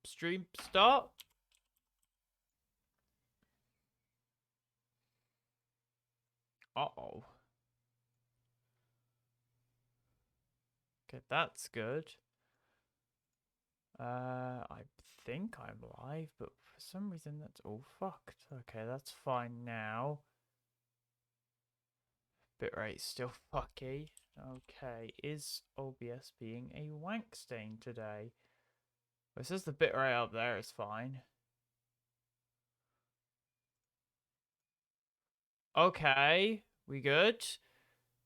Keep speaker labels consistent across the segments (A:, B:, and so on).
A: stream start. Uh-oh. Okay, that's good. I think I'm live, but for some reason that's all fucked. Okay, that's fine now. Bitrate still fucky. Okay, is OBS being a wank stain today? Well, it says the bitrate up there is fine. Okay, we good?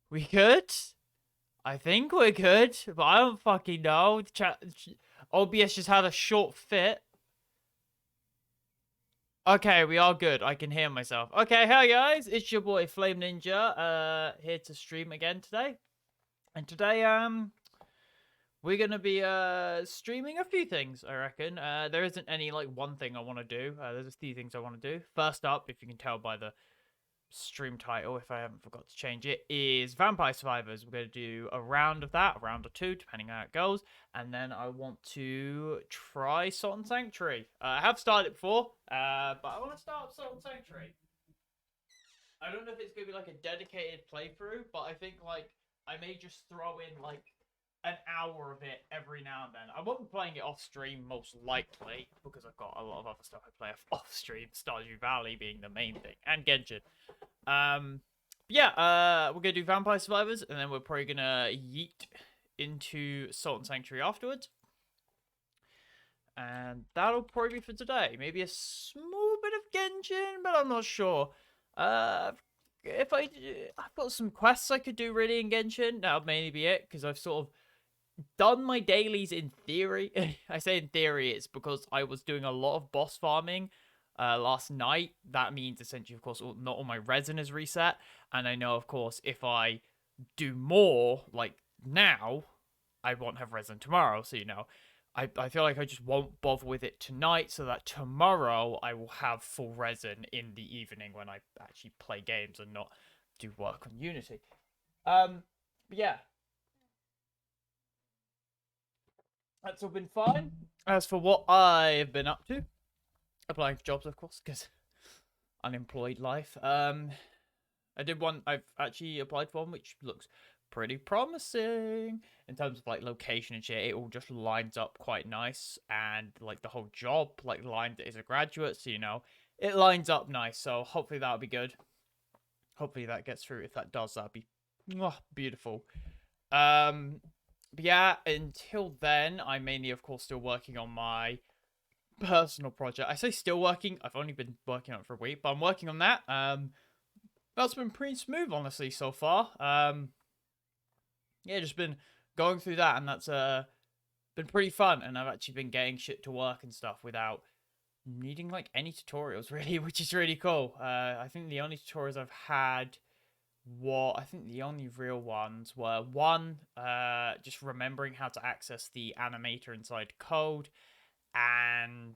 A: We good? I think we're good, but I don't fucking know. OBS just had a short fit. Okay, we are good. I can hear myself. Okay, hey guys, it's your boy Flame Ninja, here to stream again today. And today, we're gonna be streaming a few things, I reckon. There isn't any like one thing I want to do. There's a few things I want to do. First up, if you can tell by the stream title, if I haven't forgot to change it, is Vampire Survivors. We're going to do a round of that, a round or two, depending on how it goes. And then I want to try Salt and Sanctuary. I have started it before, but I want to start Salt and Sanctuary. I don't know if it's going to be like a dedicated playthrough, but I think like I may just throw in like an hour of it every now and then. I won't be playing it off stream most likely because I've got a lot of other stuff I play off stream, Stardew Valley being the main thing, and Genshin. We're gonna do Vampire Survivors, and then we're probably gonna yeet into Salt and Sanctuary afterwards. And that'll probably be for today. Maybe a small bit of Genshin, but I'm not sure. If I've got some quests I could do really in Genshin. That'll mainly be it because I've sort of done my dailies in theory. I say in theory, it's because I was doing a lot of boss farming last night. That means essentially, of course, not all my resin is reset. And I know, of course, if I do more, like now, I won't have resin tomorrow. So, I feel like I just won't bother with it tonight so that tomorrow I will have full resin in the evening when I actually play games and not do work on Unity. Yeah, that's all been fine. As for what I've been up to, applying for jobs, of course, because unemployed life. I did one. I've actually applied for one, which looks pretty promising in terms of like location and shit. It all just lines up quite nice, and like the whole job like lined as a graduate, so it lines up nice. So hopefully that'll be good. Hopefully that gets through. If that does, that'd be beautiful. But yeah, until then, I'm mainly, of course, still working on my personal project. I say still working. I've only been working on it for a week, but I'm working on that. That's been pretty smooth, honestly, so far. Yeah, just been going through that, and that's been pretty fun. And I've actually been getting shit to work and stuff without needing like any tutorials, really, which is really cool. I think the only tutorials I've had I think the only real ones were one, just remembering how to access the animator inside code, and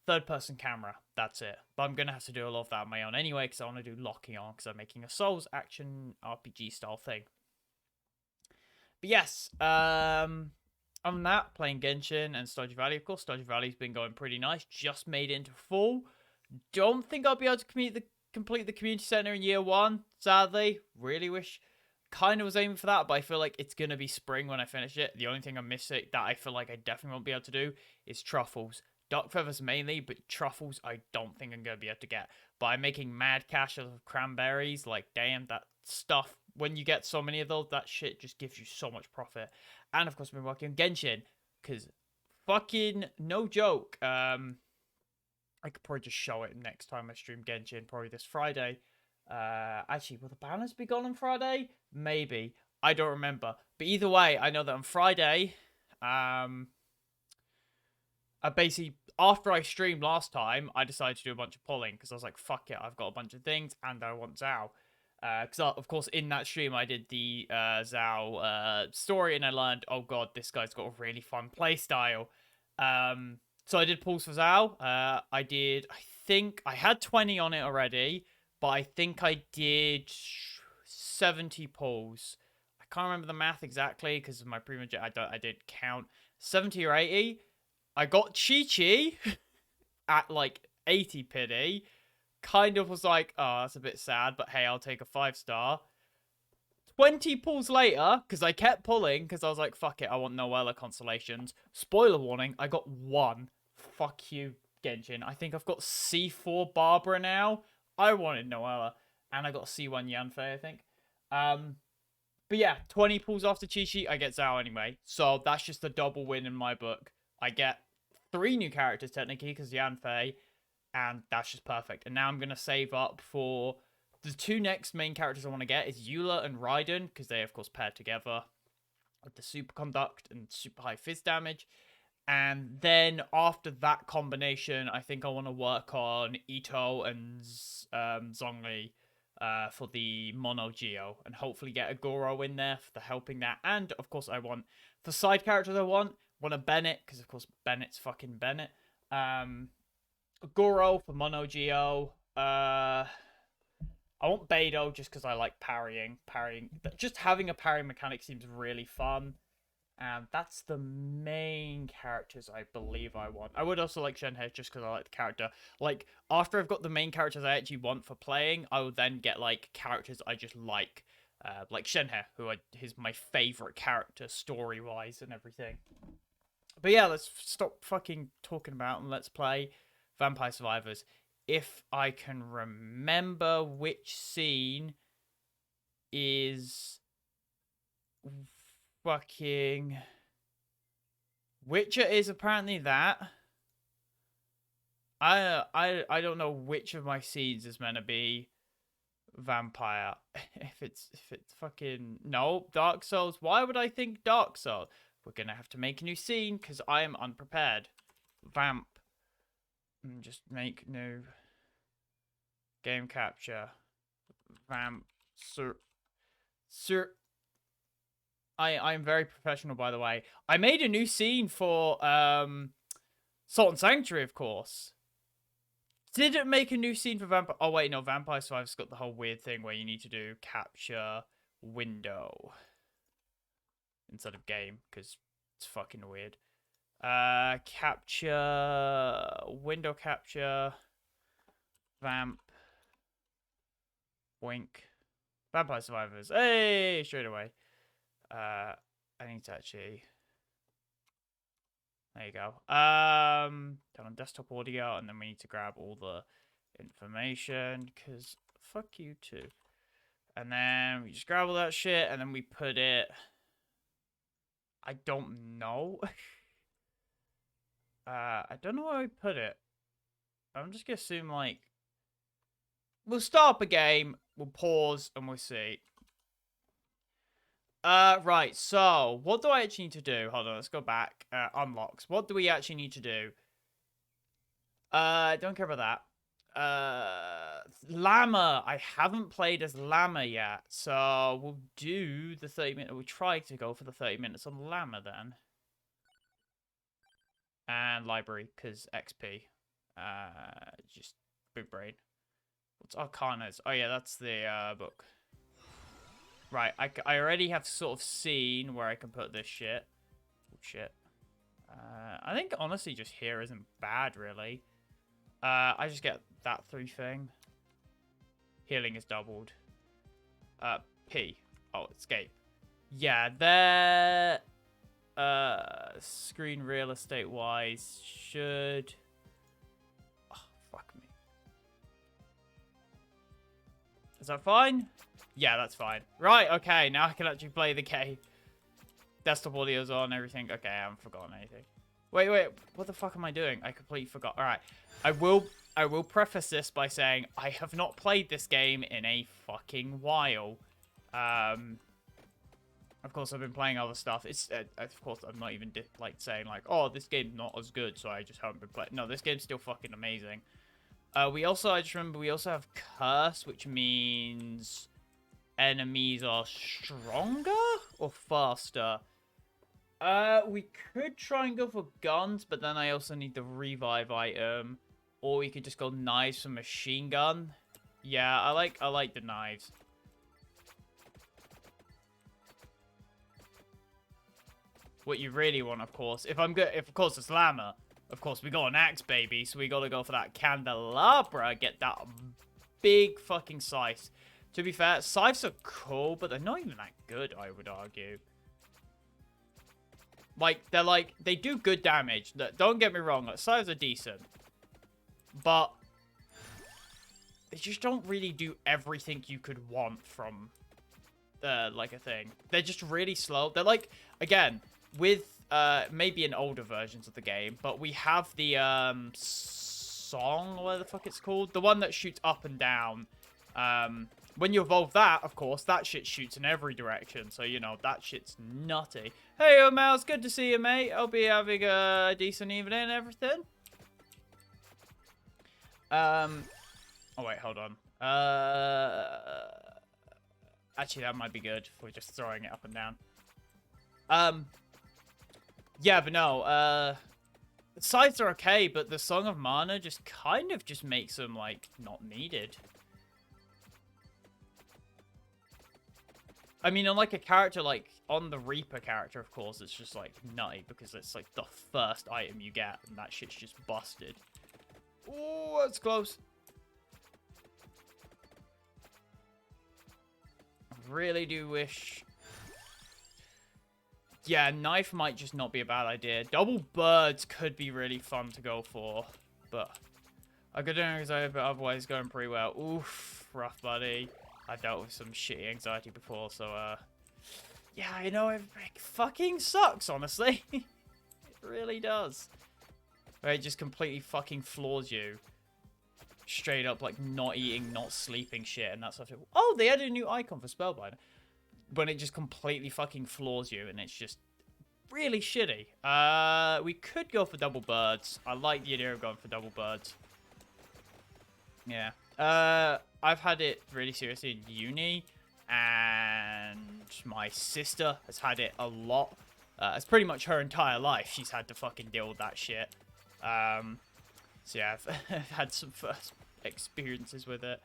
A: third person camera. That's it. But I'm going to have to do a lot of that on my own anyway because I want to do locking on because I'm making a Souls action RPG style thing. But yes, other than that, playing Genshin and Stardew Valley, of course. Stardew Valley's been going pretty nice. Just made it into full. Don't think I'll be able to complete the community center in year one, sadly. Really wish. Kind of was aiming for that, but I feel like it's going to be spring when I finish it. The only thing I'm missing that I feel like I definitely won't be able to do is truffles. Dark feathers mainly, but truffles I don't think I'm going to be able to get. But I'm making mad cash out of cranberries. Like, damn, that stuff, when you get so many of those, that shit just gives you so much profit. And of course, I've been working on Genshin, because fucking no joke. I could probably just show it next time I stream Genshin, probably this Friday. Actually, will the banners be gone on Friday? Maybe. I don't remember. But either way, I know that on Friday, I basically, after I streamed last time, I decided to do a bunch of polling because I was like, fuck it, I've got a bunch of things and I want Zhao. Because, of course, in that stream, I did the Zhao story and I learned, oh god, this guy's got a really fun playstyle. So I did polls for Zhao. I think, I had 20 on it already, but I think I did 70 polls. I can't remember the math exactly because of my previous, I didn't count. 70 or 80. I got Chi-Chi at like 80 pity. Kind of was like, oh, that's a bit sad, but hey, I'll take a 5-star. 20 pulls later, because I kept pulling, because I was like, fuck it, I want Noella constellations. Spoiler warning, I got 1. Fuck you, Genshin. I think I've got C4 Barbara now. I wanted Noella. And I got C1 Yanfei, I think. But yeah, 20 pulls after Chi-Chi, I get Zhao anyway. So that's just a double win in my book. I get 3 new characters, technically, because Yanfei. And that's just perfect. And now I'm going to save up for... The 2 next main characters I want to get is Eula and Raiden, because they, of course, pair together with the Superconduct and super high fizz damage. And then after that combination, I think I want to work on Itto and Zhongli for the Mono Geo, and hopefully get a Goro in there for the helping that. And, of course, I want... For side characters I want a Bennett, because, of course, Bennett's fucking Bennett. Goro for Mono Geo. I want Beidou just because I like parrying. Just having a parry mechanic seems really fun. And that's the main characters I believe I want. I would also like Shenhe just because I like the character. Like, after I've got the main characters I actually want for playing, I will then get, like, characters I just like Shenhe, who is my favorite character story-wise and everything. But yeah, let's stop fucking talking about and let's play Vampire Survivors. If I can remember which scene is fucking... Witcher is apparently that. I don't know which of my scenes is meant to be vampire. If it's fucking... No, Dark Souls. Why would I think Dark Souls? We're gonna have to make a new scene because I am unprepared. Vamp. And just make new game capture. Vamp. Sir. I'm very professional, by the way. I made a new scene for Salt and Sanctuary, of course. Didn't make a new scene for Vampire. Oh wait, no, Vampire Survivors got the whole weird thing where you need to do capture window instead of game because it's fucking weird. Capture, window capture, vamp, wink, Vampire Survivors. Hey, straight away. I need to actually. There you go. Turn on desktop audio, and then we need to grab all the information because fuck you too. And then we just grab all that shit, and then we put it. I don't know. I don't know where I put it. I'm just gonna assume, like... We'll start up a game, we'll pause, and we'll see. Right, so, what do I actually need to do? Hold on, let's go back. Unlocks. What do we actually need to do? Don't care about that. Llama. I haven't played as Llama yet, so we'll do the 30 minutes. We'll try to go for the 30 minutes on Llama then. And library, because XP. Just big brain. What's Arcanas? Oh yeah, that's the book. Right, I already have sort of seen where I can put this shit. Oh shit. I think honestly just here isn't bad really. I just get that 3 thing. Healing is doubled. P. Oh, escape. Yeah, there. Screen real estate wise should... Oh, fuck me. Is that fine? Yeah, that's fine. Right, okay, now I can actually play the game. Desktop audio's on, everything. Okay, I haven't forgotten anything. Wait, what the fuck am I doing? I completely forgot. Alright, I will preface this by saying I have not played this game in a fucking while. Of course, I've been playing other stuff. It's of course, I'm not even like saying like, oh, this game's not as good, so I just haven't been playing. No, this game's still fucking amazing. I just remember we also have Curse, which means enemies are stronger or faster. We could try and go for guns, but then I also need the revive item, or we could just go knives for machine gun. Yeah, I like the knives. what you really want, of course. If of course it's llama, of course we got an axe, baby. So we gotta go for that candelabra, get that big fucking scythe. To be fair, scythes are cool, but they're not even that good, I would argue. Like, they do good damage. Don't get me wrong, like, scythes are decent. But they just don't really do everything you could want from, like, a thing. They're just really slow. They're like, again, with, maybe in older versions of the game, but we have the, song, or whatever the fuck it's called. The one that shoots up and down. When you evolve that, of course, that shit shoots in every direction. So, you know, that shit's nutty. Hey, Mouse, good to see you, mate. I'll be having a decent evening and everything. Oh, wait, hold on. Actually, that might be good if we're just throwing it up and down. Yeah, but no, the sides are okay, but the Song of Mana just kind of just makes them, like, not needed. I mean, on, like, a character, like, on the Reaper character, of course, it's just, like, nutty, because it's, like, the first item you get, and that shit's just busted. Oh, that's close. I really do wish... Yeah, knife might just not be a bad idea. Double birds could be really fun to go for, but... I could do anxiety, but otherwise going pretty well. Oof, rough, buddy. I dealt with some shitty anxiety before, so, yeah, you know, it fucking sucks, honestly. It really does. It just completely fucking floors you. Straight up, like, not eating, not sleeping shit, and that stuff. Oh, they added a new icon for Spellbinder. When it just completely fucking floors you, and it's just really shitty. We could go for double birds. I like the idea of going for double birds. Yeah. I've had it really seriously in uni, and my sister has had it a lot. It's pretty much her entire life. She's had to fucking deal with that shit. So yeah, I've had some first experiences with it.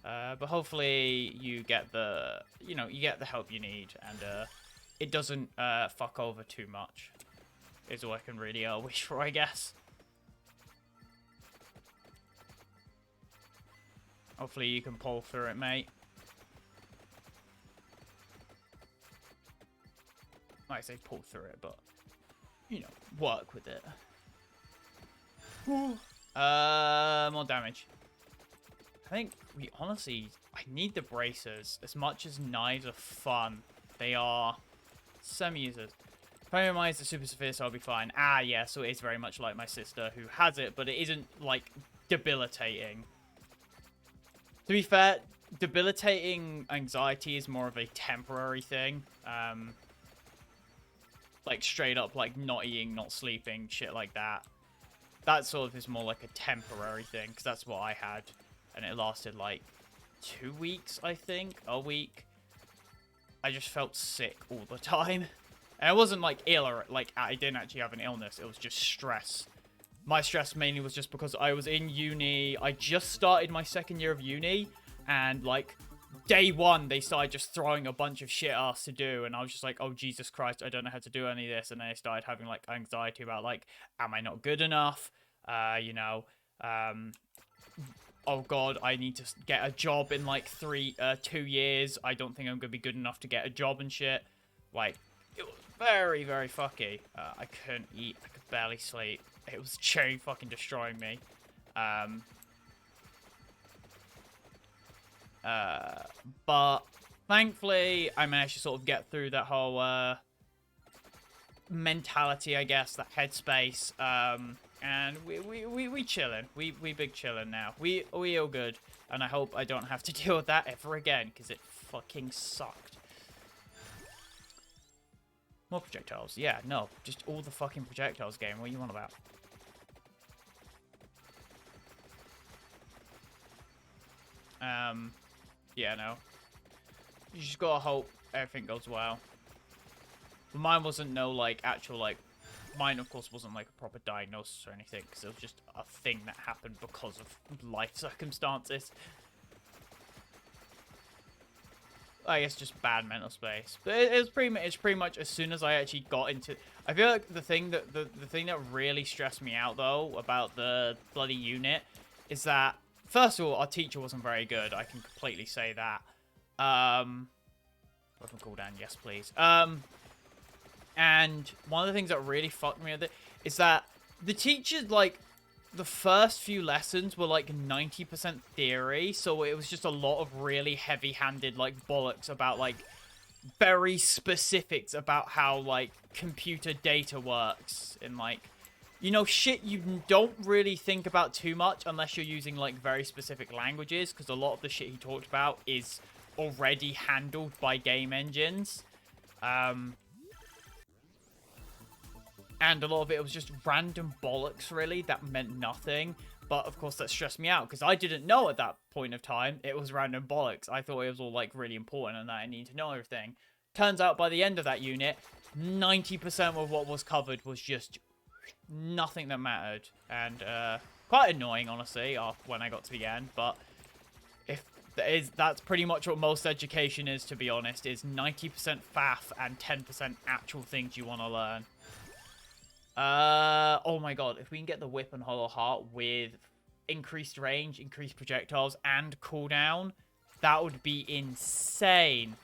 A: But hopefully you get the, you know, you get the help you need, and it doesn't fuck over too much. Is all I can really wish for, I guess. Hopefully you can pull through it, mate. I say pull through it, but, you know, work with it. More damage. I think we honestly, I need the bracers. As much as knives are fun, they are semi-users. If I minimize the super severe, so I'll be fine. Ah, yeah, so it is very much like my sister who has it, but it isn't, like, debilitating. To be fair, debilitating anxiety is more of a temporary thing. Like, straight up, like, not eating, not sleeping, shit like that. That sort of is more like a temporary thing, because that's what I had. And it lasted, like, 2 weeks, I think. A week. I just felt sick all the time. And I wasn't, like, ill, or, like, I didn't actually have an illness. It was just stress. My stress mainly was just because I was in uni. I just started my second year of uni. And, like, day one, they started just throwing a bunch of shit at us to do. And I was just like, oh, Jesus Christ, I don't know how to do any of this. And then I started having, like, anxiety about, like, am I not good enough? You know, oh, God, I need to get a job in, like, 2 years. I don't think I'm going to be good enough to get a job and shit. Like, it was very, very fucky. I couldn't eat. I could barely sleep. It was cherry fucking destroying me. But thankfully, I managed to sort of get through that whole mentality, I guess, that headspace. And we chilling. We big chilling now. We all good. And I hope I don't have to deal with that ever again, because it fucking sucked. More projectiles. Yeah, no. Just all the fucking projectiles game. What are you on about? Yeah, no. You just gotta hope everything goes well. But mine wasn't no, like, actual, like... Mine, of course, wasn't, like, a proper diagnosis or anything, because it was just a thing that happened because of life circumstances. I guess just bad mental space. But it was pretty much as soon as I actually got into. I feel like the thing that really stressed me out though about the bloody unit is that first of all our teacher wasn't very good. I can completely say that. Weapon cooldown, yes please. And one of the things that really fucked me with it is that the teachers, like, the first few lessons were, like, 90% theory, so it was just a lot of really heavy-handed, like, bollocks about, like, very specifics about how, like, computer data works and, like, you know, shit you don't really think about too much unless you're using, like, very specific languages, because a lot of the shit he talked about is already handled by game engines. And a lot of it was just random bollocks, really, that meant nothing. But, of course, that stressed me out, because I didn't know at that point of time it was random bollocks. I thought it was all, like, really important and that I needed to know everything. Turns out, by the end of that unit, 90% of what was covered was just nothing that mattered. And, quite annoying, honestly, when I got to the end. But that's pretty much what most education is, to be honest, is 90% faff and 10% actual things you want to learn. Oh my god, if we can get the whip and hollow heart with increased range, increased projectiles, and cooldown, that would be insane.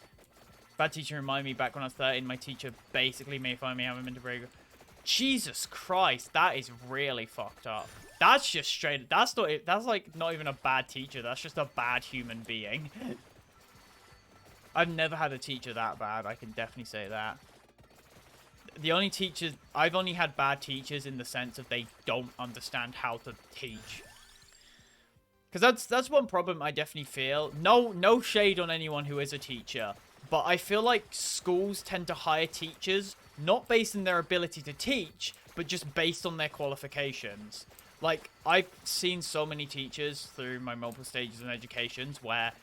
A: Bad teacher reminded me back when I was 13, my teacher basically made fun of me having been to break. Jesus Christ, that is really fucked up. That's just straight, that's like not even a bad teacher, that's just a bad human being. I've never had a teacher that bad, I can definitely say that. The only teachers, I've only had bad teachers in the sense of they don't understand how to teach. Because that's one problem I definitely feel. No shade on anyone who is a teacher. But I feel like schools tend to hire teachers, not based on their ability to teach, but just based on their qualifications. Like, I've seen so many teachers through my multiple stages of educations where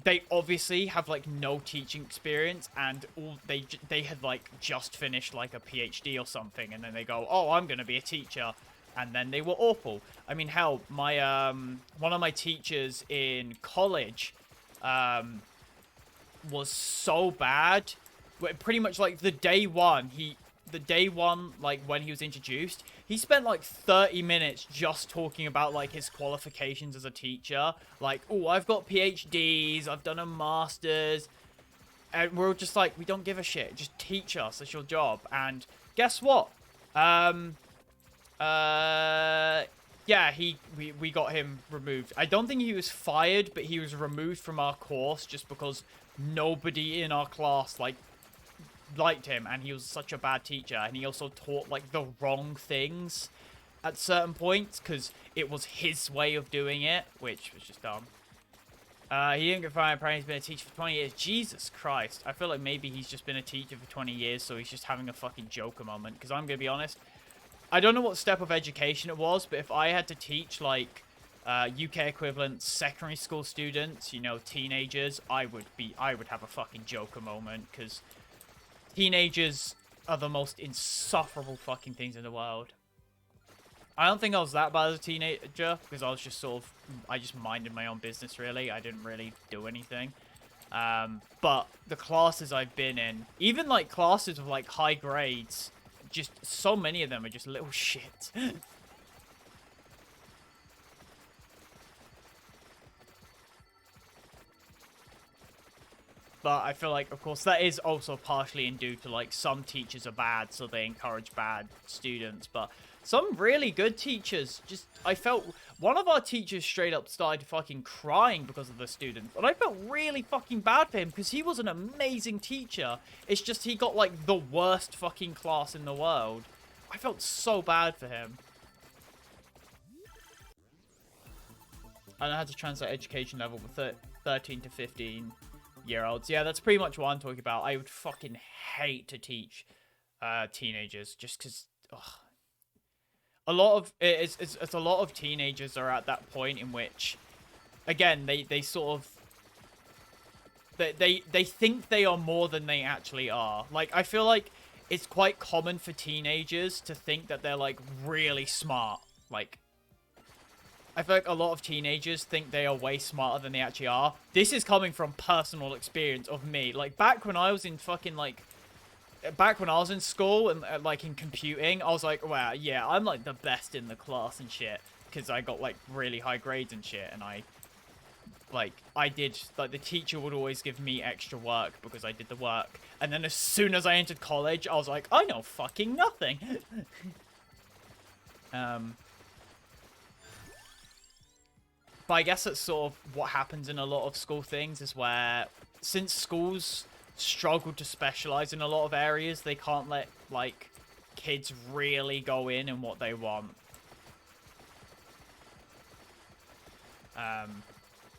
A: they obviously have, like, no teaching experience, and they had, like, just finished, like, a PhD or something, and then they go, oh, I'm gonna be a teacher, and then they were awful. I mean, hell, my, one of my teachers in college, was so bad, pretty much, like, the day one, like, when he was introduced, he spent, like, 30 minutes just talking about, like, his qualifications as a teacher. Like, oh, I've got PhDs, I've done a master's. And we're just like, we don't give a shit. Just teach us. It's your job. And guess what? Yeah, we got him removed. I don't think he was fired, but he was removed from our course just because nobody in our class, like, liked him, and he was such a bad teacher, and he also taught, like, the wrong things at certain points, because it was his way of doing it, which was just dumb. He didn't get fired, apparently he's been a teacher for 20 years. Jesus Christ. I feel like maybe he's just been a teacher for 20 years, so he's just having a fucking Joker moment, because I'm gonna be honest, I don't know what step of education it was, but if I had to teach, like, UK equivalent secondary school students, you know, teenagers, I would have a fucking Joker moment, because teenagers are the most insufferable fucking things in the world. I don't think I was that bad as a teenager, because I was just I just minded my own business, really. I didn't really do anything. But the classes I've been in, even, like, classes with, like, high grades, just so many of them are just little shit. But I feel like, of course, that is also partially due to, like, some teachers are bad, so they encourage bad students. But some really good teachers, just, I felt, one of our teachers straight up started fucking crying because of the students. And I felt really fucking bad for him, because he was an amazing teacher. It's just he got, like, the worst fucking class in the world. I felt so bad for him. I don't know how to translate education level with 13 to 15-year-olds. Yeah, that's pretty much what I'm talking about. I would fucking hate to teach teenagers, just because a lot of it's a lot of teenagers are at that point in which, again, they sort of they think they are more than they actually are. Like, I feel like it's quite common for teenagers to think that they're, like, really smart. Like, I feel like a lot of teenagers think they are way smarter than they actually are. This is coming from personal experience of me. Like, back when I was in fucking, like, back when I was in school and, like, in computing, I was like, wow, yeah, I'm, like, the best in the class and shit. Because I got, like, really high grades and shit. And I did, like, the teacher would always give me extra work because I did the work. And then as soon as I entered college, I was like, I know fucking nothing. But I guess that's sort of what happens in a lot of school things is where, since schools struggle to specialize in a lot of areas, they can't let, like, kids really go in what they want.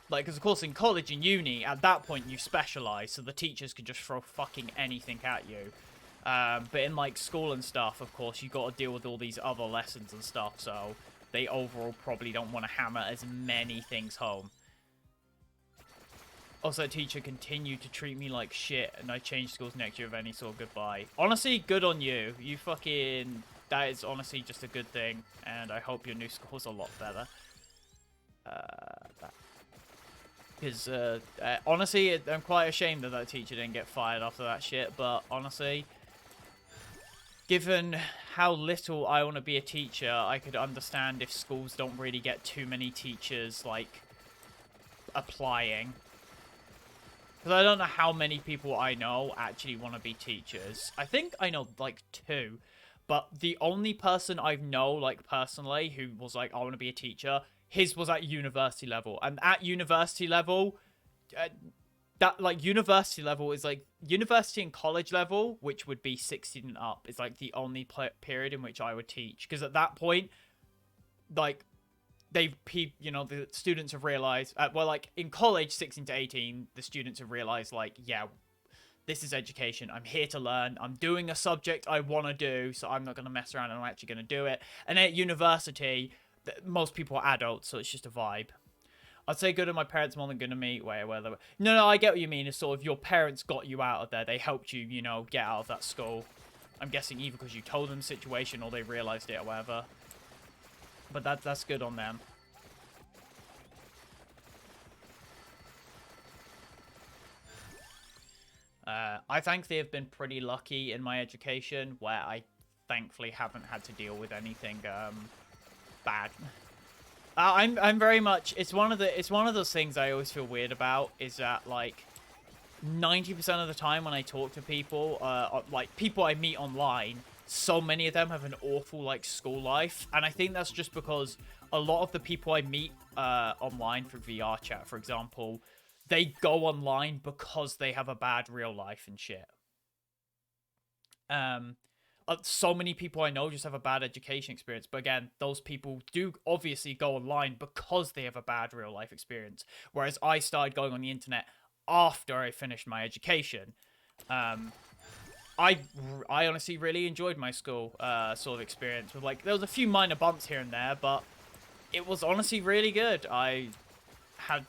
A: Like, because of course in college and uni, at that point you specialize, so the teachers can just throw fucking anything at you. But in, like, school and stuff, of course, you got to deal with all these other lessons and stuff, so they overall probably don't want to hammer as many things home. Also, teacher continued to treat me like shit, and I changed schools next year with any sort of goodbye. Honestly, good on you. You fucking... That is honestly just a good thing, and I hope your new school's a lot better. Because, honestly, I'm quite ashamed that teacher didn't get fired after that shit, but honestly, given how little I want to be a teacher, I could understand if schools don't really get too many teachers, like, applying. Because I don't know how many people I know actually want to be teachers. I think I know, like, 2. But the only person I know, like, personally, who was like, I want to be a teacher, his was at university level. And at university level, that, like, university level is, like, university and college level, which would be 16 and up, is, like, the only period in which I would teach. Because at that point, like, you know, the students have realized, well, like, in college, 16 to 18, the students have realized, like, yeah, this is education. I'm here to learn. I'm doing a subject I want to do, so I'm not going to mess around and I'm actually going to do it. And at university, most people are adults, so it's just a vibe. I'd say good on my parents more than good on me. No, I get what you mean. It's sort of your parents got you out of there. They helped you, you know, get out of that school. I'm guessing either because you told them the situation or they realized it or whatever. But that's good on them. I thankfully have been pretty lucky in my education, where I thankfully haven't had to deal with anything bad. I'm very much. It's one of those things I always feel weird about. Is that, like, 90% of the time when I talk to people, like people I meet online, so many of them have an awful, like, school life, and I think that's just because a lot of the people I meet online for VR chat, for example, they go online because they have a bad real life and shit. So many people I know just have a bad education experience, but again, those people do obviously go online because they have a bad real life experience, whereas I started going on the internet after I finished my education. I honestly really enjoyed my school sort of experience. With, like, there was a few minor bumps here and there, but it was honestly really good. I had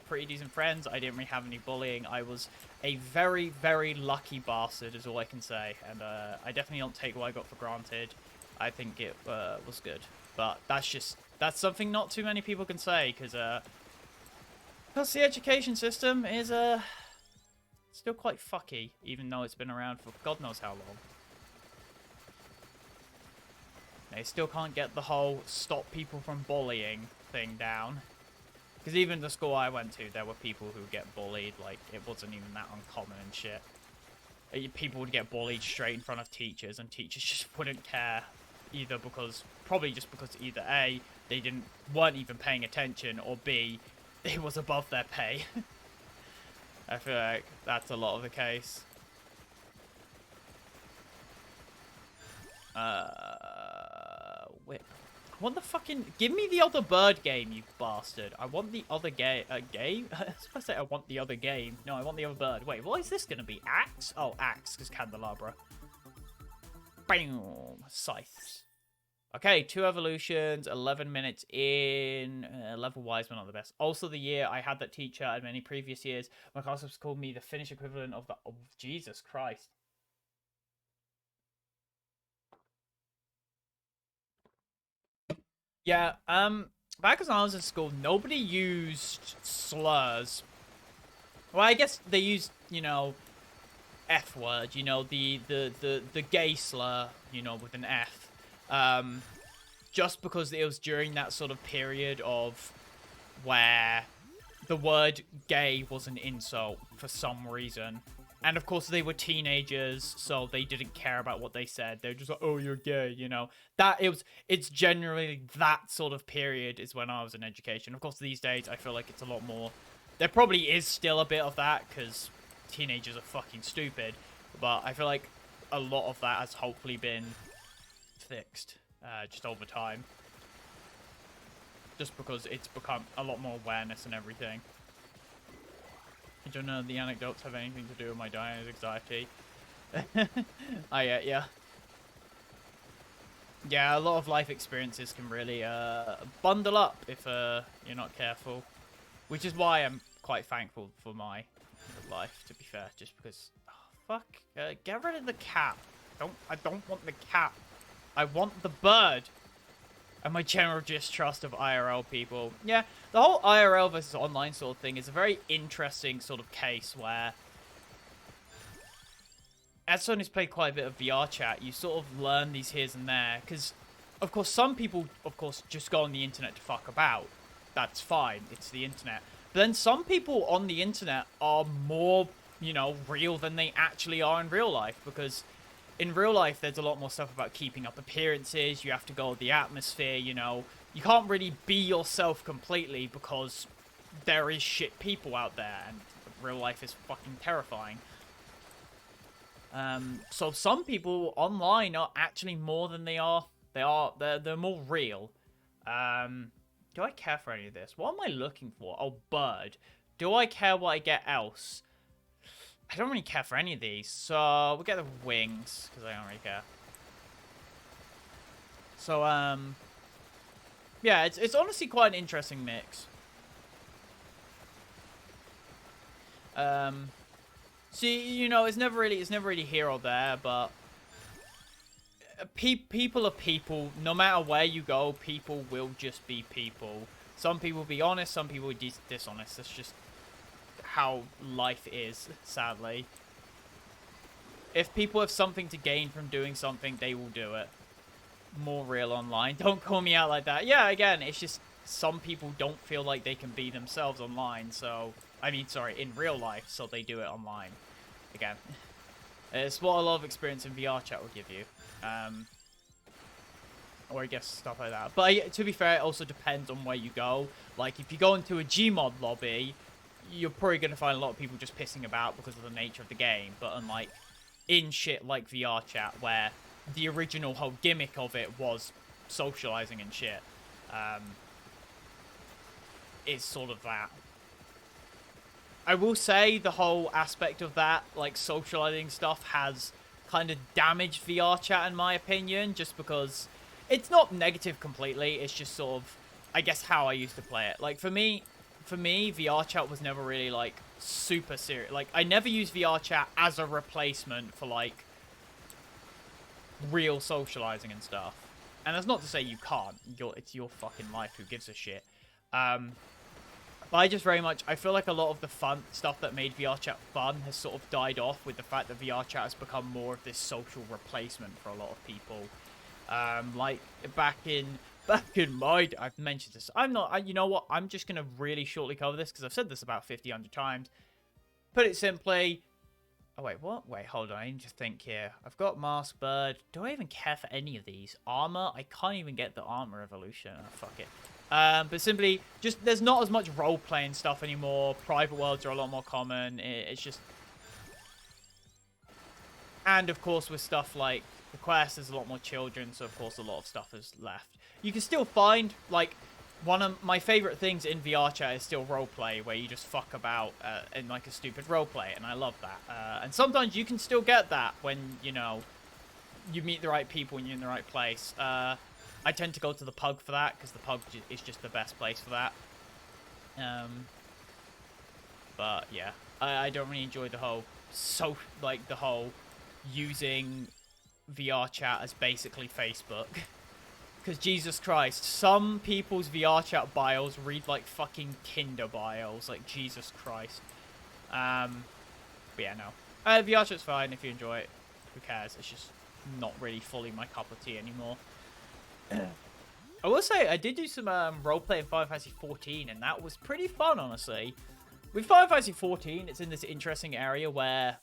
A: pretty decent friends. I didn't really have any bullying. I was a very, very lucky bastard, is all I can say. And I definitely don't take what I got for granted. I think it was good. But that's something not too many people can say, because the education system is still quite fucky, even though it's been around for God knows how long. They still can't get the whole stop people from bullying thing down. Because even the school I went to, there were people who get bullied. Like, it wasn't even that uncommon and shit. People would get bullied straight in front of teachers, and teachers just wouldn't care. Probably just because either A, they weren't even paying attention, or B, it was above their pay. I feel like that's a lot of the case. Whip. I want the fucking... Give me the other bird game, you bastard. I want the other game. Game? I was supposed to say I want the other game. No, I want the other bird. Wait, what is this going to be? Axe? Oh, axe, because candelabra. Bam! Scythes. Okay, 2 evolutions, 11 minutes in. Level-wise, but not the best. Also, the year I had that teacher and many previous years, my class was called me the Finnish equivalent of the... Oh, Jesus Christ. Yeah, back when I was in school, nobody used slurs. Well, I guess they used, you know, F word, you know, the gay slur, you know, with an F. Um, just because it was during that sort of period of where the word gay was an insult for some reason. And of course they were teenagers, so they didn't care about what they said. They were just like, "Oh, you're gay," you know. It's generally that sort of period is when I was in education. Of course, these days I feel like it's a lot more. There probably is still a bit of that because teenagers are fucking stupid, but I feel like a lot of that has hopefully been fixed just over time. Just because it's become a lot more awareness and everything. I don't know, the anecdotes have anything to do with my dying anxiety. Yeah. Yeah, a lot of life experiences can really bundle up if you're not careful. Which is why I'm quite thankful for my life, to be fair. Just because, oh, fuck, get rid of the cat. I don't want the cat. I want the bird. And my general distrust of IRL people. Yeah, the whole IRL versus online sort of thing is a very interesting sort of case where, as someone who's played quite a bit of VR chat, you sort of learn these here's and there. Because, of course, some people, of course, just go on the internet to fuck about. That's fine. It's the internet. But then some people on the internet are more, you know, real than they actually are in real life. Because in real life, there's a lot more stuff about keeping up appearances. You have to go with the atmosphere, you know. You can't really be yourself completely because there is shit people out there, and real life is fucking terrifying. So some people online are actually more than they are. They're more real. Do I care for any of this? What am I looking for? Oh, bird. Do I care what I get else? I don't really care for any of these, so we'll get the wings, because I don't really care. So, yeah, it's honestly quite an interesting mix. See, you know, it's never really here or there, but people are people. No matter where you go, people will just be people. Some people will be honest, some people will be dishonest. That's just how life is, sadly. If people have something to gain from doing something, they will do it. More real online. Don't call me out like that. Yeah, again, it's just some people don't feel like they can be themselves online, so... I mean, sorry, in real life, so they do it online. Again. It's what a lot of experience in VR chat will give you. Or I guess stuff like that. But to be fair, it also depends on where you go. Like, if you go into a Gmod lobby, you're probably going to find a lot of people just pissing about because of the nature of the game. But unlike in shit like VR chat, where the original whole gimmick of it was socializing and shit, it's sort of that. I will say the whole aspect of that, like socializing stuff, has kind of damaged VR chat in my opinion, just because it's not negative completely. It's just sort of, I guess, how I used to play it. Like for me, VR chat was never really like super serious. Like I never used VR chat as a replacement for like real socializing and stuff. And that's not to say you can't. It's your fucking life. Who gives a shit? But I just very much, I feel like a lot of the fun stuff that made VR chat fun has sort of died off with the fact that VR chat has become more of this social replacement for a lot of people. Like back in my, I've mentioned this. You know what? I'm just going to really shortly cover this because I've said this about 50, 100 times. Put it simply. Oh, wait, what? Wait, hold on. I need to think here. I've got Mask Bird. Do I even care for any of these? Armor? I can't even get the armor evolution. Oh, fuck it. But simply, just there's not as much role-playing stuff anymore. Private worlds are a lot more common. It's just... And, of course, with stuff like the quest, there's a lot more children, so, of course, a lot of stuff is left. You can still find, like... One of my favorite things in VR chat is still roleplay, where you just fuck about in like a stupid roleplay, and I love that. And sometimes you can still get that when, you know, you meet the right people and you're in the right place. I tend to go to the pug for that, because the pug is just the best place for that. But yeah, I don't really enjoy the whole, the whole using VR chat as basically Facebook. Because Jesus Christ, some people's VR chat bios read like fucking Tinder bios. Like, Jesus Christ. But yeah, no. VR chat's fine if you enjoy it. Who cares? It's just not really fully my cup of tea anymore. I will say, I did do some roleplay in Final Fantasy 14, and that was pretty fun, honestly. With Final Fantasy 14, it's in this interesting area where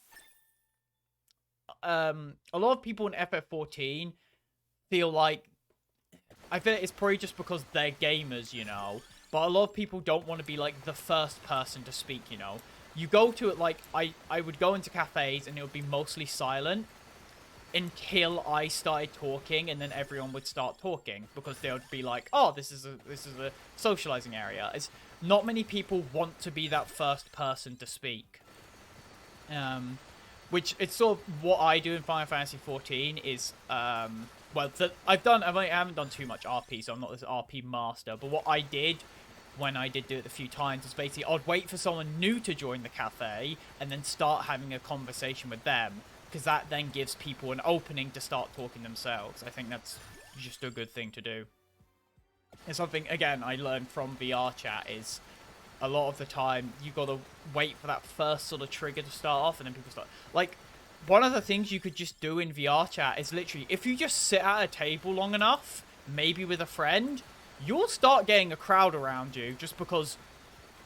A: a lot of people in FF14 feel like, I feel it's probably just because they're gamers, you know, but a lot of people don't want to be like the first person to speak, you know. You go to it like, I would go into cafes and it would be mostly silent until I started talking, and then everyone would start talking because they would be like, oh, this is a socializing area. It's not many people want to be that first person to speak. Which it's sort of what I do in Final Fantasy 14 is, well, I haven't done too much RP, so I'm not this RP master, but what I did when I did do it a few times is basically I'd wait for someone new to join the cafe and then start having a conversation with them, because that then gives people an opening to start talking themselves. I think that's just a good thing to do. And something, again, I learned from VR chat is a lot of the time you got to wait for that first sort of trigger to start off, and then people start. Like, one of the things you could just do in VR chat is literally, if you just sit at a table long enough, maybe with a friend, you'll start getting a crowd around you just because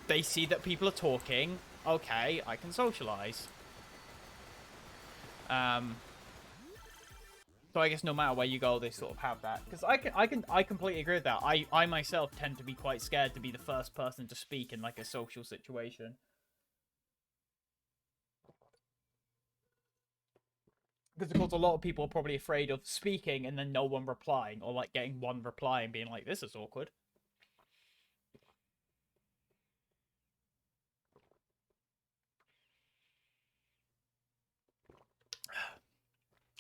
A: they see that people are talking. Okay, I can socialize. So I guess no matter where you go, they sort of have that. Because I completely agree with that. I myself tend to be quite scared to be the first person to speak in like a social situation. Because of course a lot of people are probably afraid of speaking and then no one replying, or like getting one reply and being like, this is awkward.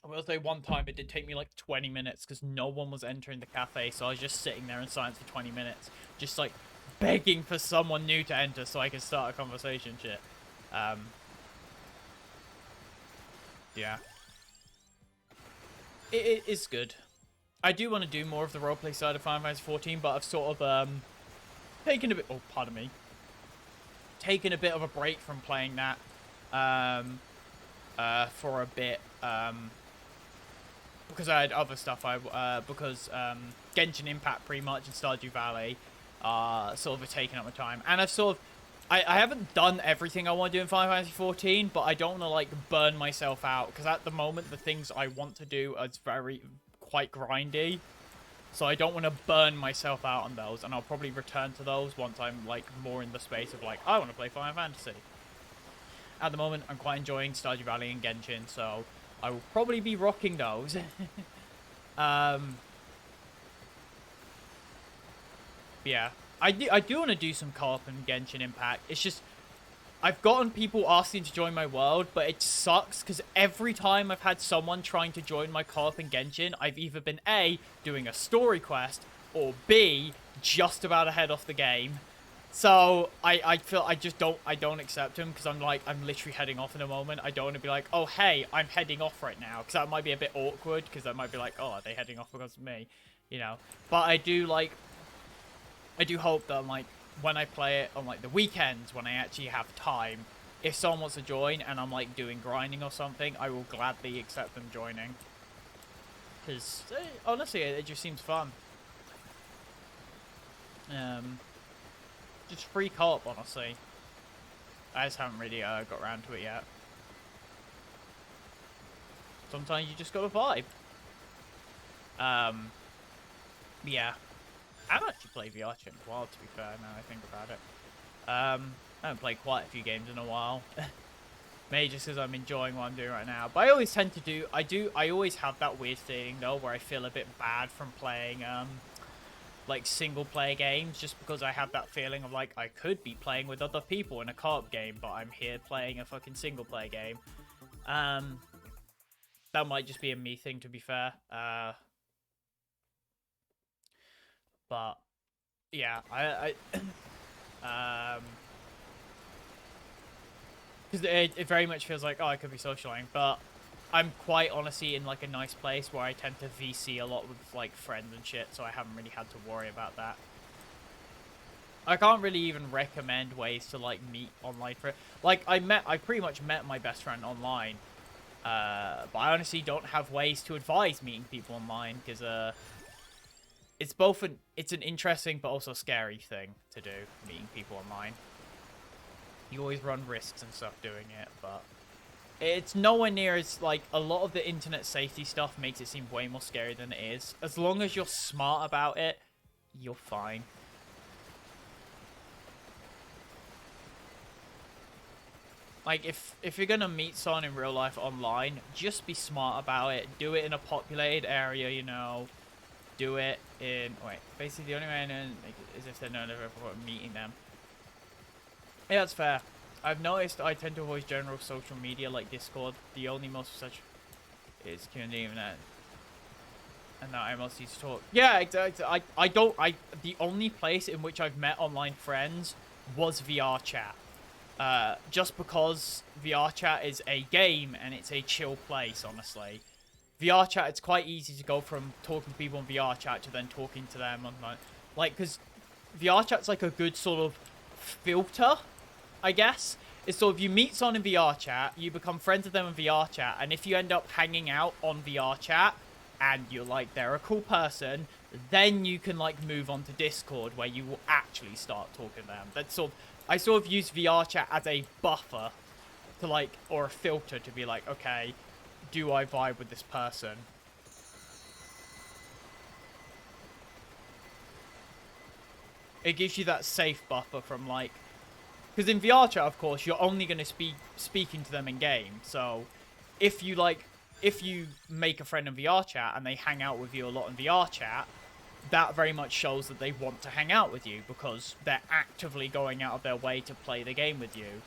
A: I will say one time it did take me like 20 minutes because no one was entering the cafe, so I was just sitting there in silence for 20 minutes, just like begging for someone new to enter so I could start a conversation. Shit. Yeah. It is good. I do want to do more of the roleplay side of Final Fantasy 14, but I've sort of taken a bit. Oh, pardon me. Taken a bit of a break from playing that for a bit. Because I had other stuff. Because Genshin Impact pretty much and Stardew Valley sort of taken up my time, and I've sort of I haven't done everything I want to do in Final Fantasy 14, but I don't want to like burn myself out because at the moment the things I want to do are quite grindy, so I don't want to burn myself out on those, and I'll probably return to those once I'm like more in the space of like I want to play Final Fantasy. At the moment, I'm quite enjoying Stardew Valley and Genshin, so I will probably be rocking those. Yeah. I do want to do some co-op in Genshin Impact. It's just, I've gotten people asking to join my world, but it sucks because every time I've had someone trying to join my co-op in Genshin, I've either been A, doing a story quest, or B, just about to head off the game. So I feel I don't accept him because I'm literally heading off in a moment. I don't want to be like, oh hey, I'm heading off right now, because that might be a bit awkward, because that might be like, oh, are they heading off because of me, you know? But I do hope that like when I play it on like the weekends when I actually have time, if someone wants to join and I'm like doing grinding or something, I will gladly accept them joining. Because honestly, it just seems fun. Just free co-op, honestly. I just haven't really got around to it yet. Sometimes you just gotta vibe. Yeah. I haven't actually played VR chat in a while, to be fair, now I think about it. I haven't played quite a few games in a while. Maybe just because I'm enjoying what I'm doing right now. But I always tend to do... I always have that weird feeling, though, where I feel a bit bad from playing, like, single-player games, just because I have that feeling of, like, I could be playing with other people in a co-op game, but I'm here playing a fucking single-player game. That might just be a me thing, to be fair. But yeah, because it very much feels like, oh, I could be socializing, but I'm quite honestly in like a nice place where I tend to VC a lot with like friends and shit, so I haven't really had to worry about that. I can't really even recommend ways to like meet online for like I pretty much met my best friend online. But I honestly don't have ways to advise meeting people online because it's both it's an interesting but also scary thing to do, meeting people online. You always run risks and stuff doing it, but it's nowhere near as like a lot of the internet safety stuff makes it seem way more scary than it is. As long as you're smart about it, you're fine. Like, if you're gonna meet someone in real life online, just be smart about it. Do it in a populated area, you know. Do it in... Wait, basically the only way I know is if they're known for meeting them. Yeah, that's fair. I've noticed I tend to avoid general social media like Discord. The only most such is community internet. And now I mostly use to talk. Yeah, exactly. The only place in which I've met online friends was VR chat. Just because VR chat is a game and it's a chill place, honestly. VR chat, it's quite easy to go from talking to people on VR chat to then talking to them on like, because VR chat's like a good sort of filter, I guess. It's sort of you meet someone in VR chat, you become friends with them in VR chat, and if you end up hanging out on VR chat and you're like, they're a cool person, then you can like move on to Discord where you will actually start talking to them. That's sort of, I sort of use VR chat as a buffer to like, or a filter to be like, okay, do I vibe with this person? It gives you that safe buffer from like, because in VR chat, of course, you're only going to be speaking to them in game. So if you like, if you make a friend in VR chat and they hang out with you a lot in VR chat, that very much shows that they want to hang out with you because they're actively going out of their way to play the game with you.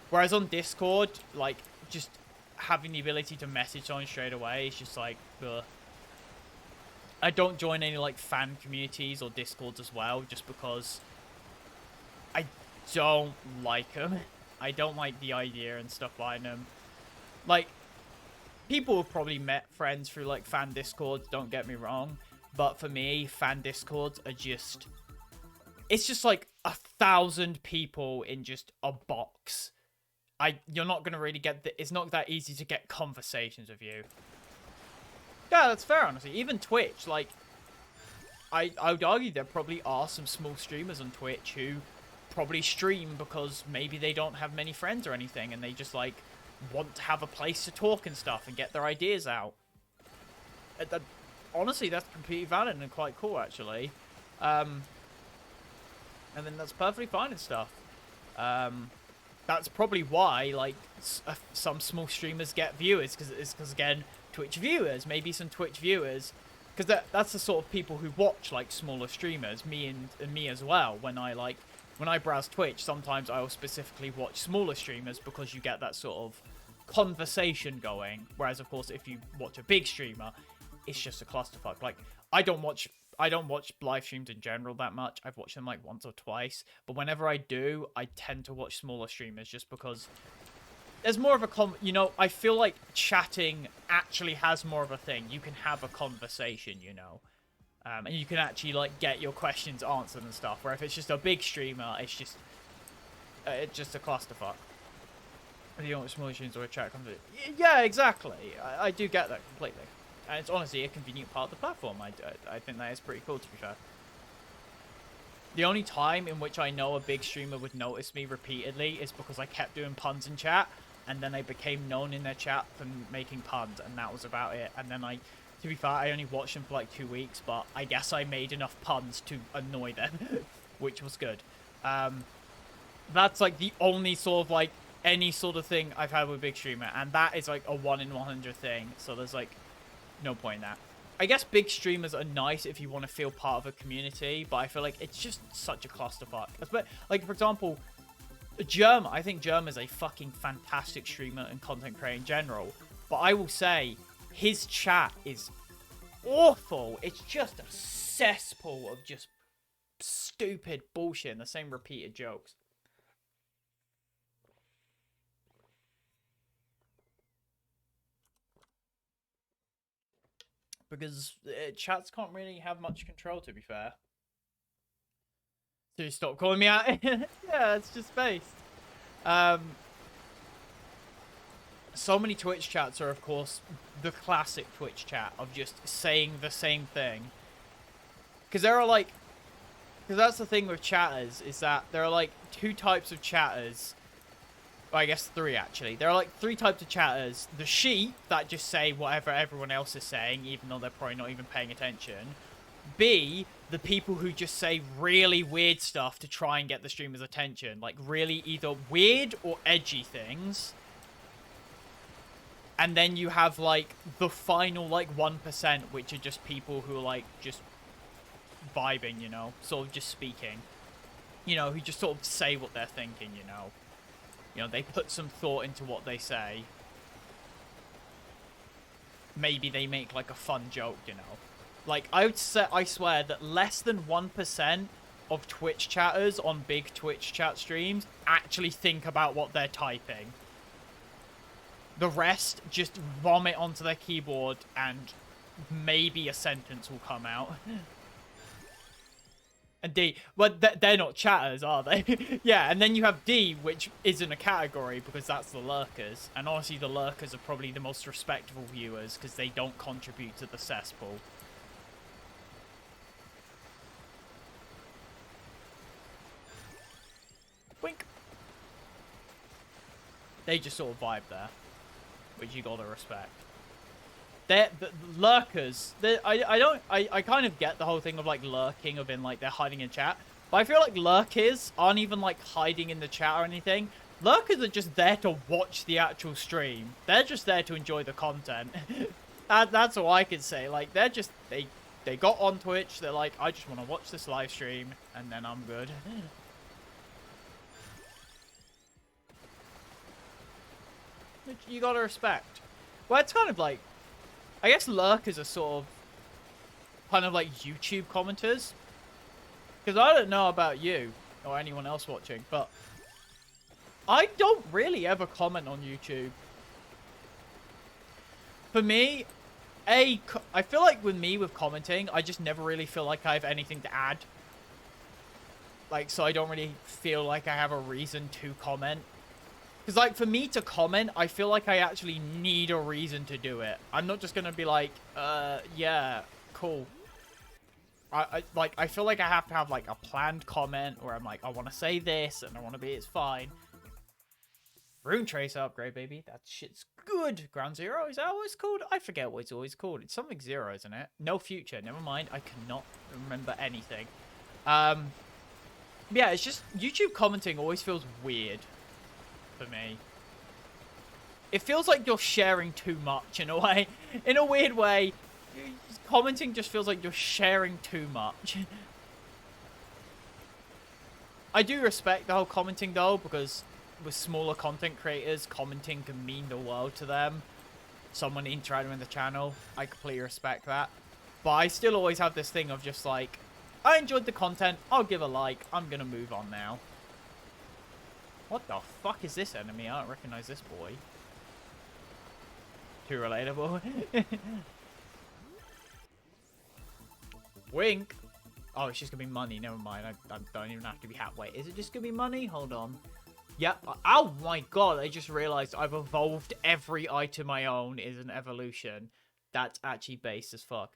A: Whereas on Discord, like, just having the ability to message someone straight away is just like, ugh. I don't join any, like, fan communities or Discords as well, just because I don't like them. I don't like the idea and stuff behind them. Like, people have probably met friends through, like, fan Discords, don't get me wrong. But for me, fan Discords are just... It's just, like, 1,000 people in just a box. You're not going to really get... It's not that easy to get conversations with you. Yeah, that's fair, honestly. Even Twitch, like... I would argue there probably are some small streamers on Twitch who probably stream because maybe they don't have many friends or anything, and they just, like, want to have a place to talk and stuff and get their ideas out. Honestly, that's completely valid and quite cool, actually. And then that's perfectly fine and stuff. That's probably why, like, some small streamers get viewers, because again, Twitch viewers, maybe some Twitch viewers, because that's the sort of people who watch, like, smaller streamers, me and me as well. When I browse Twitch, sometimes I will specifically watch smaller streamers because you get that sort of conversation going. Whereas, of course, if you watch a big streamer, it's just a clusterfuck. Like, I don't watch live streams in general that much. I've watched them like once or twice, but whenever I do, I tend to watch smaller streamers just because there's more of a you know, I feel like chatting actually has more of a thing. You can have a conversation, you know, and you can actually like get your questions answered and stuff. Where if it's just a big streamer, it's just a clusterfuck. You don't want smaller streams or a chat conversation. Yeah, exactly. I do get that completely. And it's honestly a convenient part of the platform. I think that is pretty cool, to be fair. The only time in which I know a big streamer would notice me repeatedly is because I kept doing puns in chat, and then I became known in their chat for making puns, and that was about it. And then to be fair, I only watched them for like 2 weeks, but I guess I made enough puns to annoy them, which was good. That's like the only sort of like any sort of thing I've had with a big streamer, and that is like a 1 in 100 thing. So there's like no point in that. I guess big streamers are nice if you want to feel part of a community, but I feel like it's just such a clusterfuck. Like, for example, Germ. I think Germ is a fucking fantastic streamer and content creator in general. But I will say, his chat is awful. It's just a cesspool of just stupid bullshit and the same repeated jokes. because chats can't really have much control, to be fair. So you stop calling me out. Yeah, it's just based. So many Twitch chats are, of course, the classic Twitch chat of just saying the same thing. Because there are, like... Because that's the thing with chatters, is that there are, like, two types of chatters. Well, I guess three, actually. There are, like, three types of chatters. The sheep that just say whatever everyone else is saying, even though they're probably not even paying attention. B, the people who just say really weird stuff to try and get the streamer's attention. Like, really either weird or edgy things. And then you have, like, the final, like, 1%, which are just people who are, like, just vibing, you know? Sort of just speaking. You know, who just sort of say what they're thinking, you know? You know, they put some thought into what they say. Maybe they make, like, a fun joke, you know? Like, I swear that less than 1% of Twitch chatters on big Twitch chat streams actually think about what they're typing. The rest just vomit onto their keyboard and maybe a sentence will come out. And D, well, they're not chatters, are they? Yeah, and then you have D, which isn't a category because that's the lurkers. And honestly, the lurkers are probably the most respectable viewers because they don't contribute to the cesspool. Wink. They just sort of vibe there, which you gotta respect. The lurkers, I kind of get the whole thing of, like, lurking, of in, like, they're hiding in chat. But I feel like lurkers aren't even, like, hiding in the chat or anything. Lurkers are just there to watch the actual stream. They're just there to enjoy the content. That's all I can say. Like, they're just, they got on Twitch, they're like, I just want to watch this live stream, and then I'm good. Which you gotta respect. Well, it's kind of like, I guess lurkers are sort of kind of like YouTube commenters. Because I don't know about you or anyone else watching, but I don't really ever comment on YouTube. For me, I feel like with me, with commenting, I just never really feel like I have anything to add. Like, so I don't really feel like I have a reason to comment. Because, like, for me to comment, I feel like I actually need a reason to do it. I'm not just going to be like, yeah, cool. I feel like I have to have, like, a planned comment where I'm like, I want to say this, and I want to be, it's fine. Rune Trace upgrade, baby. That shit's good. Ground Zero, is that what it's called? I forget what it's always called. It's something zero, isn't it? No future. Never mind. I cannot remember anything. Yeah, it's just, YouTube commenting always feels weird. For me, it feels like you're sharing too much in a way. In a weird way, commenting just feels like you're sharing too much. I do respect the whole commenting though, because with smaller content creators, commenting can mean the world to them. Someone interacting with the channel, I completely respect that. But I still always have this thing of just like, I enjoyed the content, I'll give a like, I'm gonna move on now. What the fuck is this enemy? I don't recognize this boy. Too relatable. Wink. Oh, it's just gonna be money. Never mind. I don't even have to be happy. Wait, is it just gonna be money? Hold on. Yep. Oh my god, I just realized I've evolved every item I own is an evolution. That's actually base as fuck.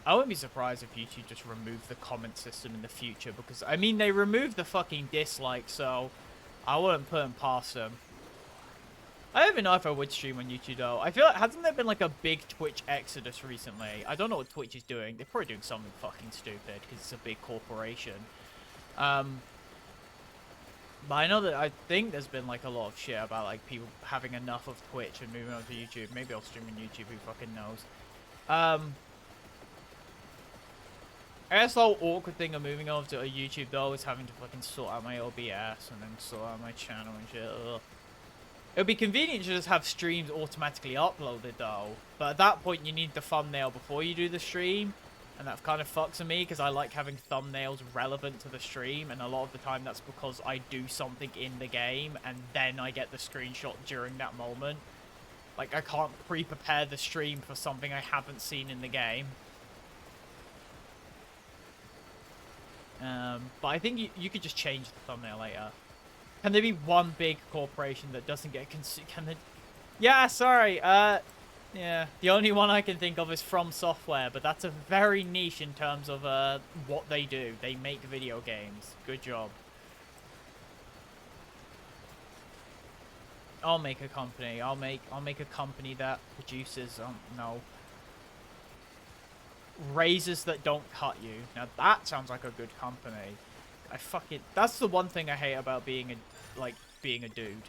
A: I wouldn't be surprised if YouTube just removed the comment system in the future, because, I mean, they removed the fucking dislike, so I wouldn't put them past them. I don't even know if I would stream on YouTube, though. I feel like, hasn't there been, like, a big Twitch exodus recently? I don't know what Twitch is doing. They're probably doing something fucking stupid, because it's a big corporation. But I know that I think there's been, like, a lot of shit about, like, people having enough of Twitch and moving on to YouTube. Maybe I'll stream on YouTube, who fucking knows. I guess the whole awkward thing of moving over to YouTube, though, is having to fucking sort out my OBS and then sort out my channel and shit. Ugh. It would be convenient to just have streams automatically uploaded, though. But at that point, you need the thumbnail before you do the stream. And that kind of fucks with me, because I like having thumbnails relevant to the stream. And a lot of the time, that's because I do something in the game, and then I get the screenshot during that moment. Like, I can't pre-prepare the stream for something I haven't seen in the game. But I think you could just change the thumbnail later. Can there be one big corporation that doesn't get can they... Yeah, sorry. Yeah. The only one I can think of is From Software, but that's a very niche in terms of what they do. They make video games. Good job. I'll make a company. I'll make a company that produces no, razors that don't cut you. Now that sounds like a good company. That's the one thing I hate about being a dude.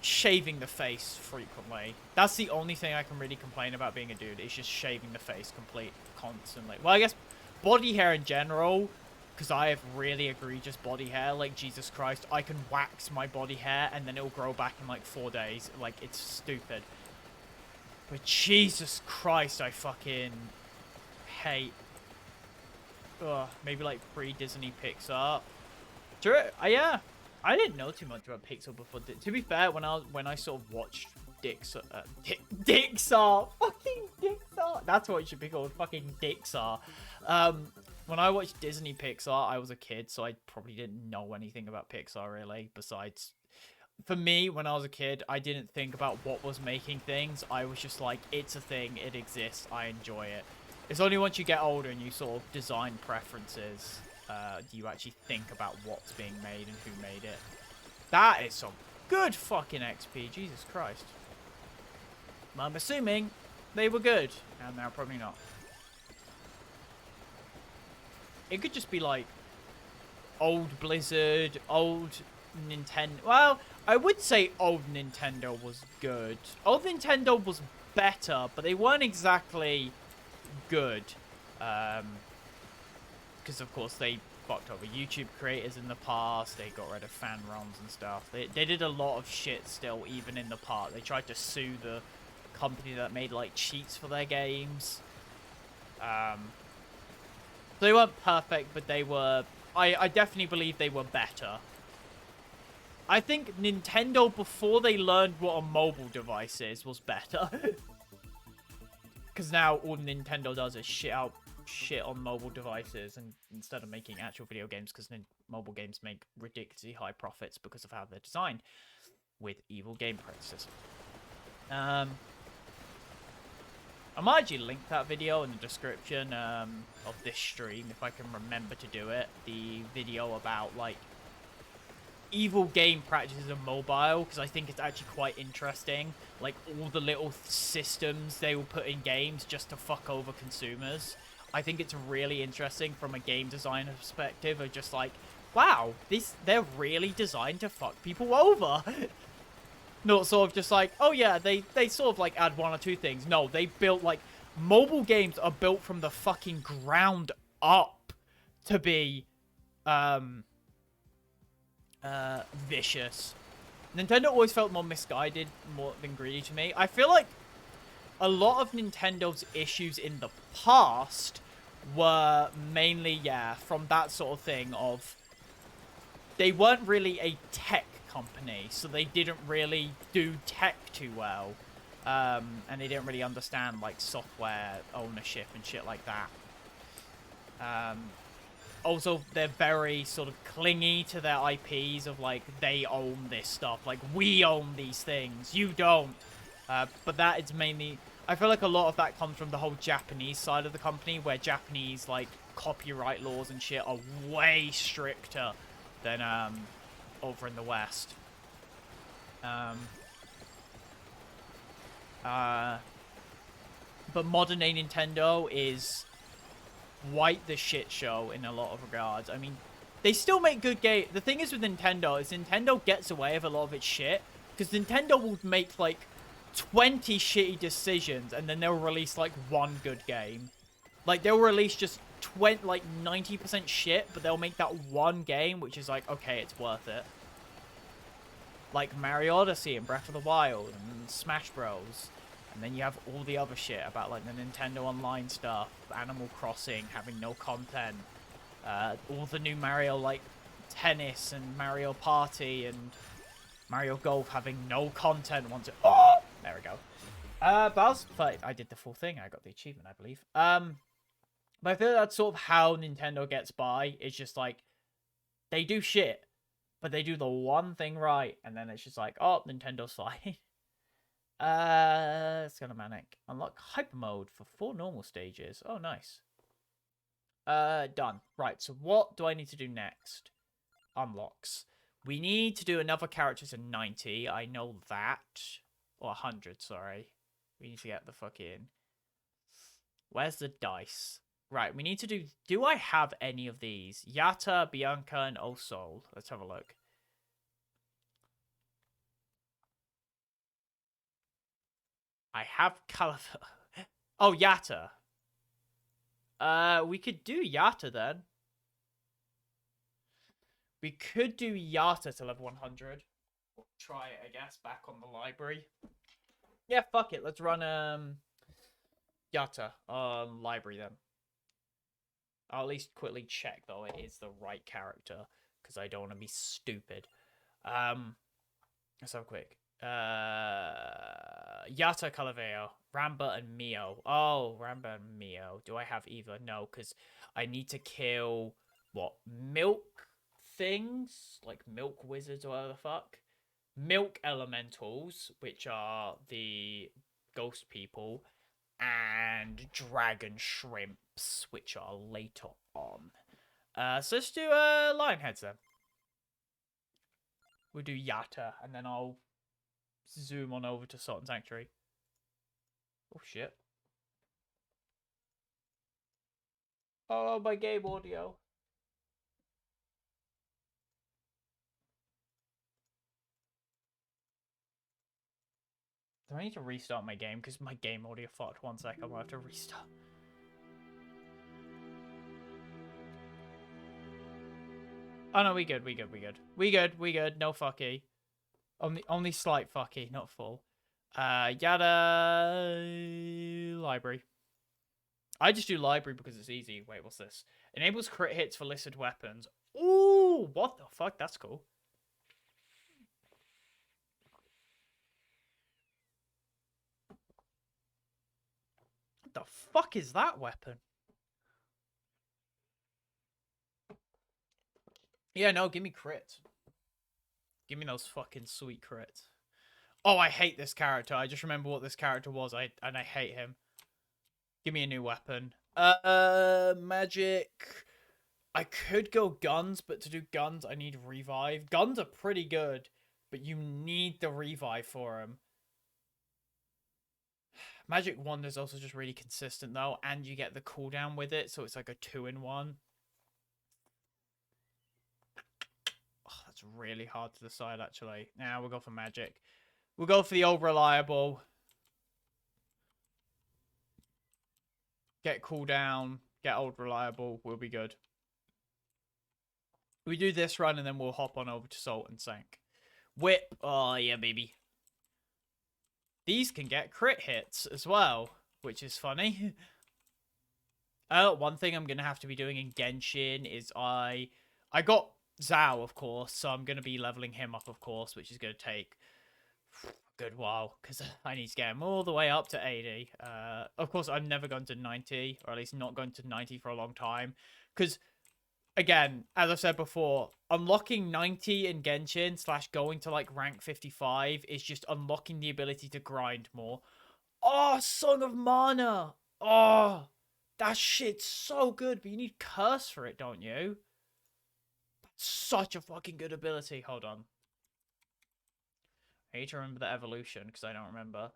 A: Shaving the face frequently. That's the only thing I can really complain about being a dude. It's just shaving the face constantly. Well, I guess body hair in general, because I have really egregious body hair. Like, Jesus Christ, I can wax my body hair and then it'll grow back in like 4 days. Like, it's stupid. But Jesus Christ, I fucking hate. Ugh, maybe like pre-Disney Pixar. Sure, yeah. I didn't know too much about Pixar before. To be fair, when I sort of watched Dixar, fucking Dixar. That's what it should be called, fucking Dixar. When I watched Disney Pixar, I was a kid, so I probably didn't know anything about Pixar really. Besides, for me, when I was a kid, I didn't think about what was making things. I was just like, it's a thing, it exists, I enjoy it. It's only once you get older and you sort of design preferences, do you actually think about what's being made and who made it. That is some good fucking XP, Jesus Christ. I'm assuming they were good, and now probably not. It could just be like old Blizzard, old Nintendo. Well, I would say old Nintendo was good. Old Nintendo was better, but they weren't exactly good. Because of course they fucked over YouTube creators in the past. They got rid of fan ROMs and stuff. They did a lot of shit still, even in the part. They tried to sue the company that made like cheats for their games. They weren't perfect, but they were... I definitely believe they were better. I think Nintendo, before they learned what a mobile device is, was better. Because now all Nintendo does is shit on mobile devices, and instead of making actual video games, because mobile games make ridiculously high profits because of how they're designed, with evil game practices. I might actually link that video in the description of this stream, if I can remember to do it. The video about, like, evil game practices on mobile, because I think it's actually quite interesting. Like, all the little systems they will put in games just to fuck over consumers. I think it's really interesting from a game designer perspective of just like, wow, they're really designed to fuck people over. Not sort of just like, oh yeah, they sort of like add one or two things. No, they built like, mobile games are built from the fucking ground up to be vicious. Nintendo always felt more misguided more than greedy to me. I feel like a lot of Nintendo's issues in the past were mainly, yeah, from that sort of thing of they weren't really a tech company, so they didn't really do tech too well. And they didn't really understand, like, software ownership and shit like that. Also, they're very sort of clingy to their IPs of, like, they own this stuff. Like, we own these things. You don't. But that is mainly... I feel like a lot of that comes from the whole Japanese side of the company, where Japanese, like, copyright laws and shit are way stricter than, over in the West. But modern day Nintendo is quite the shit show in a lot of regards. I mean, they still make good games. The thing is with Nintendo is Nintendo gets away with a lot of its shit, because Nintendo will make, like, 20 shitty decisions, and then they'll release, like, one good game. Like, they'll release just 90% shit, but they'll make that one game, which is like, okay, it's worth it. Like Mario Odyssey and Breath of the Wild and Smash Bros. And then you have all the other shit about, like, the Nintendo Online stuff, Animal Crossing having no content, all the new Mario, like, Tennis and Mario Party and Mario Golf having no content once it... Oh! There we go. But I did the full thing. I got the achievement, I believe. But I feel like that's sort of how Nintendo gets by. It's just like, they do shit, but they do the one thing right, and then it's just like, oh, Nintendo's fine. It's kind of manic. Unlock hyper mode for 4 normal stages. Oh, nice. Done. Right, so what do I need to do next? Unlocks. We need to do another character to 90. I know that. Or 100, sorry. We need to get the fuck in. Where's the dice? Right, we need to do... Do I have any of these? Yatta, Bianca, and Osol. Let's have a look. I have Calif... Oh, Yatta. We could do Yatta then. We could do Yatta to level 100. We'll try it, I guess, back on the library. Yeah, fuck it. Let's run Yatta on library then. I'll at least quickly check though it is the right character because I don't want to be stupid. Let's have a quick. Yatta Calaveo, Ramba and Mio. Oh, Ramba and Mio. Do I have either? No, because I need to kill what? Milk things? Like milk wizards or whatever the fuck. Milk elementals, which are the ghost people, and dragon shrimps, which are later on. So let's do Lionheads then. We'll do Yatta, and then I'll zoom on over to Salt and Sanctuary. Oh shit. Oh, my game audio. Do I need to restart my game? Because my game audio fucked. 1 sec, I'm gonna have to restart. Oh no, we good. We good. No fucky. Only slight fucky, not full. Yada library. I just do library because it's easy. Wait, what's this? Enables crit hits for listed weapons. Ooh, what the fuck? That's cool. What the fuck is that weapon? Yeah, no, give me crits. Give me those fucking sweet crits. Oh, I hate this character. I just remember what this character was. I hate him. Give me a new weapon. Magic. I could go guns, but to do guns, I need revive. Guns are pretty good, but you need the revive for them. Magic Wand is also just really consistent, though, and you get the cooldown with it, so it's like a 2-in-1. Oh, that's really hard to decide, actually. Now we'll go for Magic. We'll go for the old reliable. Get cooldown, get old reliable, we'll be good. We do this run, and then we'll hop on over to Salt and Sank. Whip. Oh, yeah, baby. These can get crit hits as well, which is funny. One thing I'm going to have to be doing in Genshin is I got Zhao, of course, so I'm going to be leveling him up, of course, which is going to take a good while, because I need to get him all the way up to 80. Of course, I've never gone to 90, or at least not gone to 90 for a long time, because, again, as I've said before, unlocking 90 in Genshin / going to, like, rank 55 is just unlocking the ability to grind more. Oh, Song of Mana! Oh, that shit's so good, but you need Curse for it, don't you? That's such a fucking good ability. Hold on. I need to remember the evolution, because I don't remember.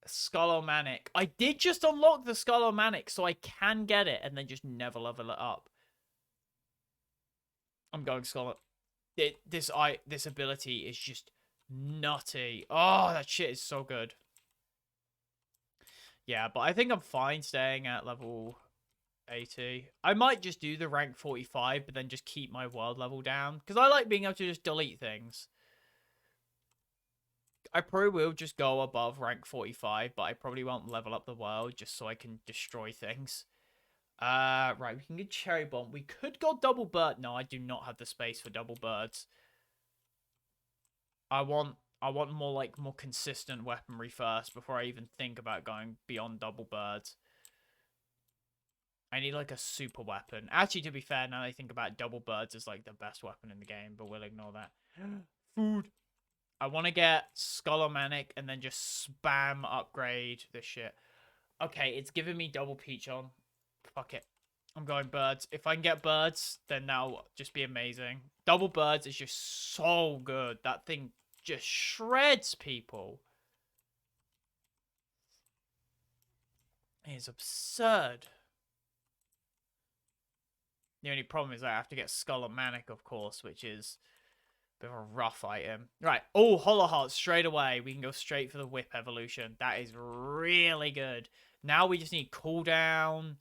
A: Scholomanic. I did just unlock the Scholomanic, so I can get it, and then just never level it up. I'm going Scholar. This ability is just nutty. Oh, that shit is so good. Yeah, but I think I'm fine staying at level 80. I might just do the rank 45, but then just keep my world level down. Because I like being able to just delete things. I probably will just go above rank 45, but I probably won't level up the world just so I can destroy things. Right, we can get Cherry Bomb. We could go double bird. No, I do not have the space for double birds. I want more consistent weaponry first before I even think about going beyond double birds. I need like a super weapon. Actually, to be fair, now that I think about it, double birds is like the best weapon in the game, but we'll ignore that. Food. I want to get Scholomanic and then just spam upgrade this shit. Okay, it's giving me double peach on. Fuck it. I'm going birds. If I can get birds, then that'll just be amazing. Double birds is just so good. That thing just shreds people. It is absurd. The only problem is I have to get Scholomanic, of course, which is a bit of a rough item. Right. Oh, Hollow Heart straight away. We can go straight for the Whip evolution. That is really good. Now we just need cooldown.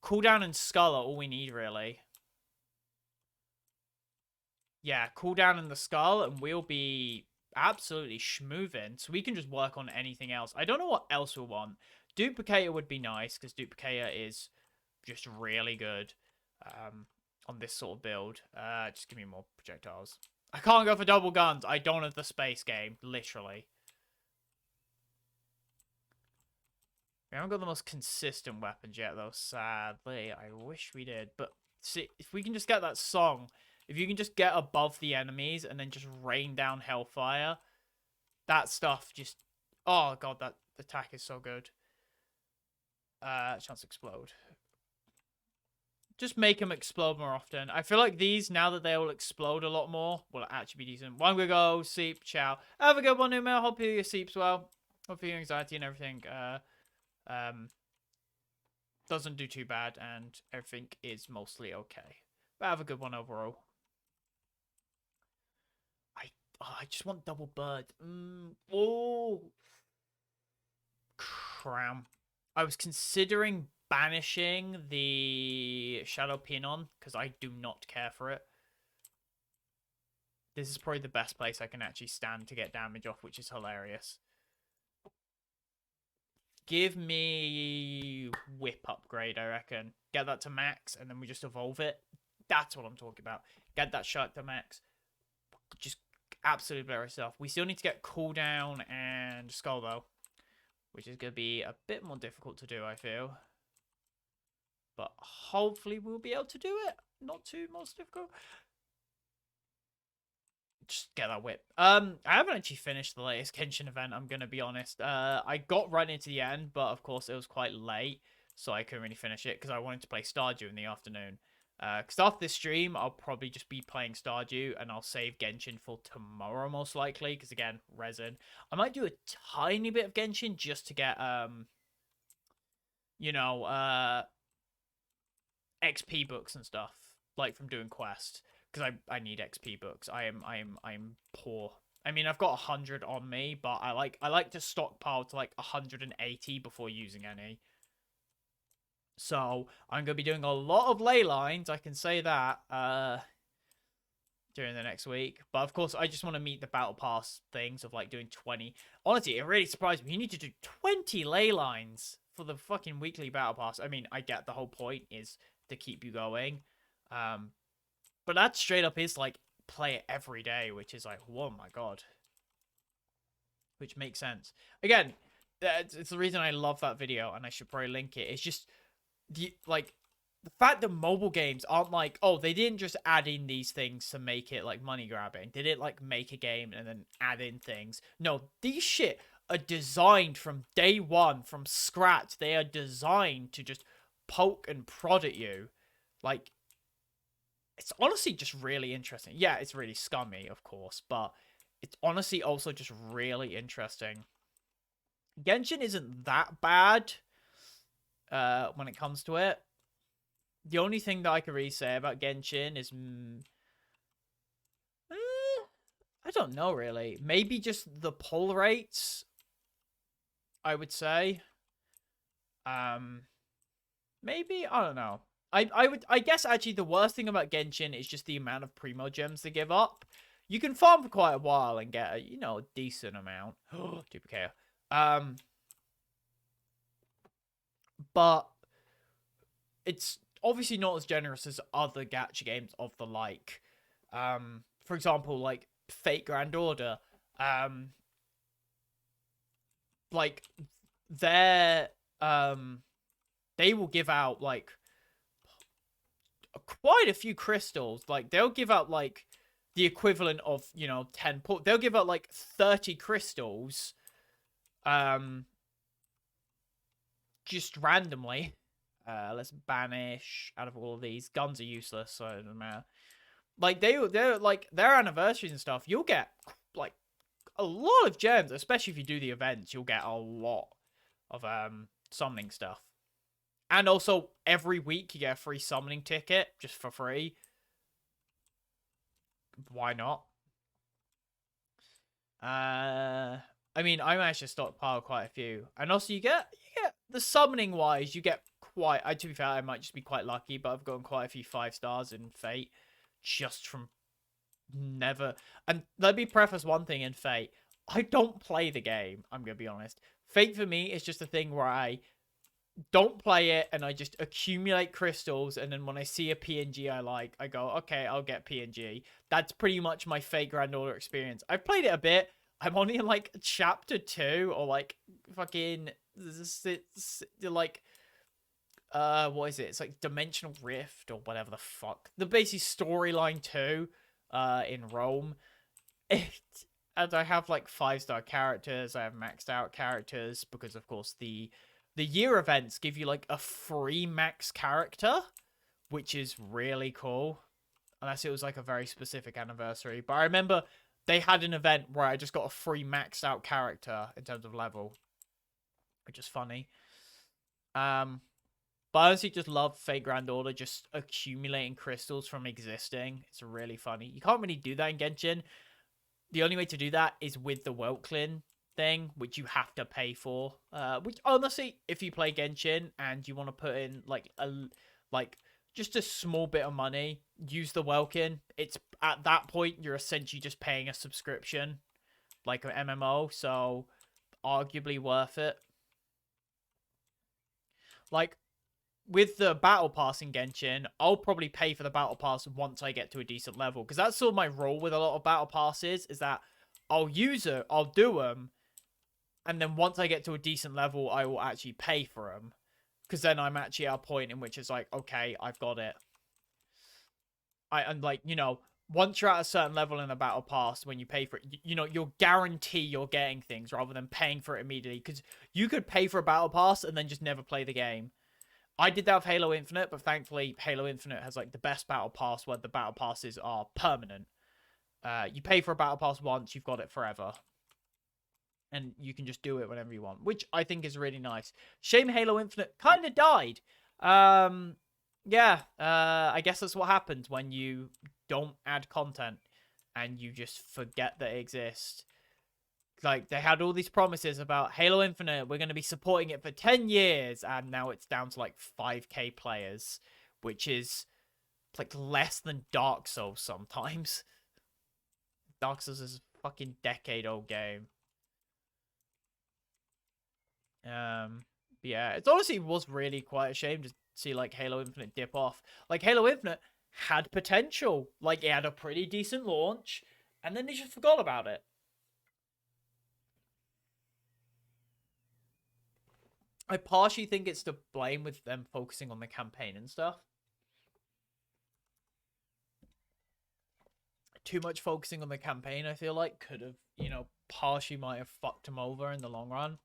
A: Cooldown and Skull are all we need, really. Yeah, cooldown and the Skull, and we'll be absolutely schmoovin'. So we can just work on anything else. I don't know what else we want. Duplicator would be nice, because Duplicator is just really good on this sort of build. Just give me more projectiles. I can't go for double guns. I don't have the space game, literally. We haven't got the most consistent weapons yet, though, sadly. I wish we did. But see, if we can just get that song, if you can just get above the enemies and then just rain down hellfire, that stuff just... Oh, God, that attack is so good. Chance to explode. Just make them explode more often. I feel like these, now that they all explode a lot more, will actually be decent. One we go, Seep, ciao. Have a good one, Numel. Hope your Seeps well. Hope your anxiety and everything doesn't do too bad, and everything is mostly okay. But have a good one overall. I just want double bird. Oh, cram. I was considering banishing the Shadow Pinon because I do not care for it. This is probably the best place I can actually stand to get damage off, which is hilarious. Give me Whip upgrade, I reckon. Get that to max, and then we just evolve it. That's what I'm talking about. Get that shot to max. Just absolutely blur stuff. We still need to get cooldown and Skull, though, which is going to be a bit more difficult to do, I feel. But hopefully we'll be able to do it. Not too most difficult. Just get that whip. I haven't actually finished the latest Genshin event, I'm gonna be honest. I got right into the end, but of course it was quite late, so I couldn't really finish it because I wanted to play Stardew in the afternoon. Because after this stream, I'll probably just be playing Stardew, and I'll save Genshin for tomorrow most likely, because again, resin. I might do a tiny bit of Genshin just to get you know, XP books and stuff, like from doing quests. Because I need XP books. I'm poor. I mean, I've got 100 on me, but I like to stockpile to like 180 before using any. So I'm gonna be doing a lot of ley lines. I can say that during the next week. But of course, I just want to meet the battle pass things of like doing 20. Honestly, it really surprised me. You need to do 20 ley lines for the fucking weekly battle pass. I mean, I get the whole point is to keep you going. But that straight up is like play it every day, which is like, oh my god. Which makes sense. Again, it's the reason I love that video, and I should probably link it. It's just the fact that mobile games aren't like, oh, they didn't just add in these things to make it like money grabbing. They didn't like make a game and then add in things. No, these shit are designed from day one, from scratch. They are designed to just poke and prod at you. Like, it's honestly just really interesting. Yeah, it's really scummy, of course, but it's honestly also just really interesting. Genshin isn't that bad when it comes to it. The only thing that I can really say about Genshin is... I don't know, really. Maybe just the pull rates, I would say. Maybe? I don't know. I guess actually the worst thing about Genshin is just the amount of primo gems they give up. You can farm for quite a while and get a, you know, a decent amount. Duplicate. But it's obviously not as generous as other gacha games of the like. For example, like Fate Grand Order. Um, like they're they will give out like quite a few crystals. Like they'll give out like the equivalent of 10 they'll give out like 30 crystals just randomly. Let's banish out of all of these. Guns are useless, so it doesn't matter. Like they're like their anniversaries and stuff, you'll get like a lot of gems, especially if you do the events. You'll get a lot of summoning stuff. And also every week you get a free summoning ticket just for free. Why not? I mean, I managed to stockpile quite a few. And also you get the summoning wise, you get quite, to be fair, I might just be quite lucky, but I've gotten quite a few 5 stars in Fate just from never. And let me preface one thing in Fate. I don't play the game, I'm going to be honest. Fate for me is just a thing where I don't play it and I just accumulate crystals, and then when I see a PNG I like, I go, okay, I'll get PNG. That's pretty much my Fate Grand Order experience. I've played it a bit. I'm only in like chapter 2 or like fucking like what is it? It's like Dimensional Rift or whatever the fuck. The basic storyline 2 in Rome. And I have like 5-star characters. I have maxed out characters because of course the year events give you like a free max character, which is really cool. Unless it was like a very specific anniversary. But I remember they had an event where I just got a free maxed out character in terms of level, which is funny. But I honestly just love Fate Grand Order, just accumulating crystals from existing. It's really funny. You can't really do that in Genshin. The only way to do that is with the Weltlin thing, which you have to pay for. Which honestly, if you play Genshin and you want to put in like just a small bit of money, use the Welkin. It's at that point you're essentially just paying a subscription, like an MMO, so arguably worth it. Like with the battle pass in Genshin, I'll probably pay for the battle pass once I get to a decent level, because that's sort of my role with a lot of battle passes, is that I'll use it, I'll do them, and then once I get to a decent level, I will actually pay for them. Because then I'm actually at a point in which it's like, okay, I've got it. And like, once you're at a certain level in the battle pass, when you pay for it, you'll guarantee you're getting things rather than paying for it immediately. Because you could pay for a battle pass and then just never play the game. I did that with Halo Infinite, but thankfully Halo Infinite has like the best battle pass where the battle passes are permanent. You pay for a battle pass once, you've got it forever. And you can just do it whenever you want, which I think is really nice. Shame Halo Infinite kind of died. Yeah, I guess that's what happens when you don't add content and you just forget that it exists. Like, they had all these promises about Halo Infinite, we're going to be supporting it for 10 years, and now it's down to like 5k players, which is like less than Dark Souls sometimes. Dark Souls is a fucking decade-old game. Yeah, it honestly was really quite a shame to see like Halo Infinite dip off. Like, Halo Infinite had potential. Like, it had a pretty decent launch, and then they just forgot about it. I partially think it's to blame with them focusing on the campaign and stuff. Too much focusing on the campaign, I feel like, could have, partially might have fucked them over in the long run.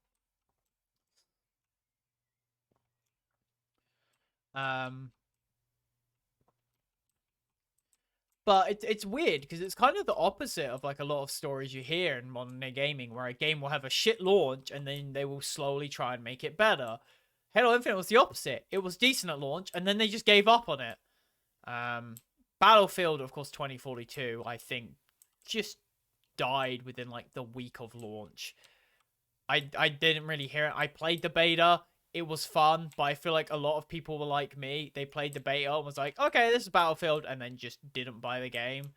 A: But it's weird because it's kind of the opposite of like a lot of stories you hear in modern day gaming, where a game will have a shit launch and then they will slowly try and make it better. Halo Infinite was the opposite. It was decent at launch and then they just gave up on it. Battlefield, of course, 2042, I think, just died within like the week of launch. I didn't really hear it. I played the beta. It was fun, but I feel like a lot of people were like me. They played the beta and was like, okay, this is Battlefield, and then just didn't buy the game.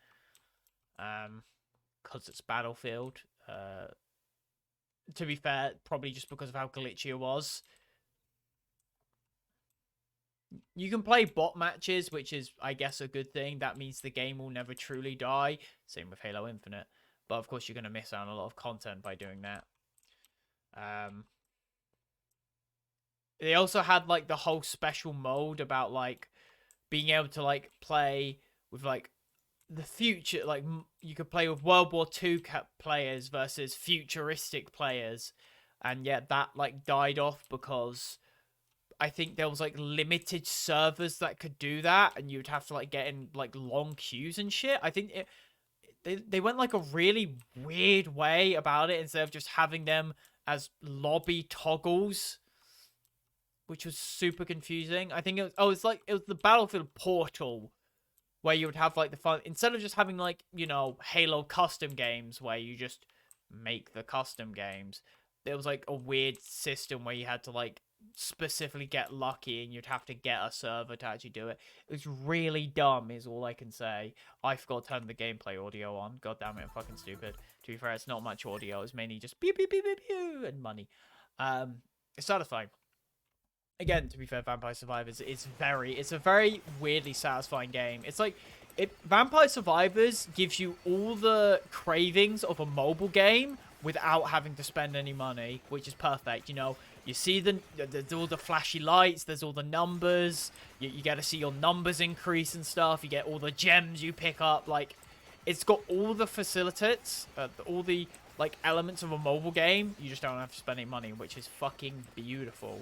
A: Because it's Battlefield. To be fair, probably just because of how glitchy it was. You can play bot matches, which is, I guess, a good thing. That means the game will never truly die. Same with Halo Infinite. But of course, you're going to miss out on a lot of content by doing that. They also had, like, the whole special mode about, like, being able to, like, play with, like, the future. Like, you could play with World War II players versus futuristic players. And yet that, like, died off because I think there was, like, limited servers that could do that, and you'd have to, like, get in, like, long queues and shit. I think they went, like, a really weird way about it instead of just having them as lobby toggles, which was super confusing. I think it was the Battlefield Portal, where you would have, like, the fun, instead of just having, like, you know, Halo custom games where you just make the custom games. There was, like, a weird system where you had to, like, specifically get lucky, and you'd have to get a server to actually do it. It was really dumb, is all I can say. I forgot to turn the gameplay audio on. God damn it, I'm fucking stupid. To be fair, it's not much audio. It's mainly just pew pew pew pew pew and money. It's satisfying. Again, to be fair, Vampire Survivors it's a very weirdly satisfying game. It's like Vampire Survivors gives you all the cravings of a mobile game without having to spend any money, which is perfect. You know, you see there's all the flashy lights, there's all the numbers, you get to see your numbers increase and stuff, you get all the gems you pick up, like, it's got all the facilitates, all the, like, elements of a mobile game, you just don't have to spend any money, which is fucking beautiful.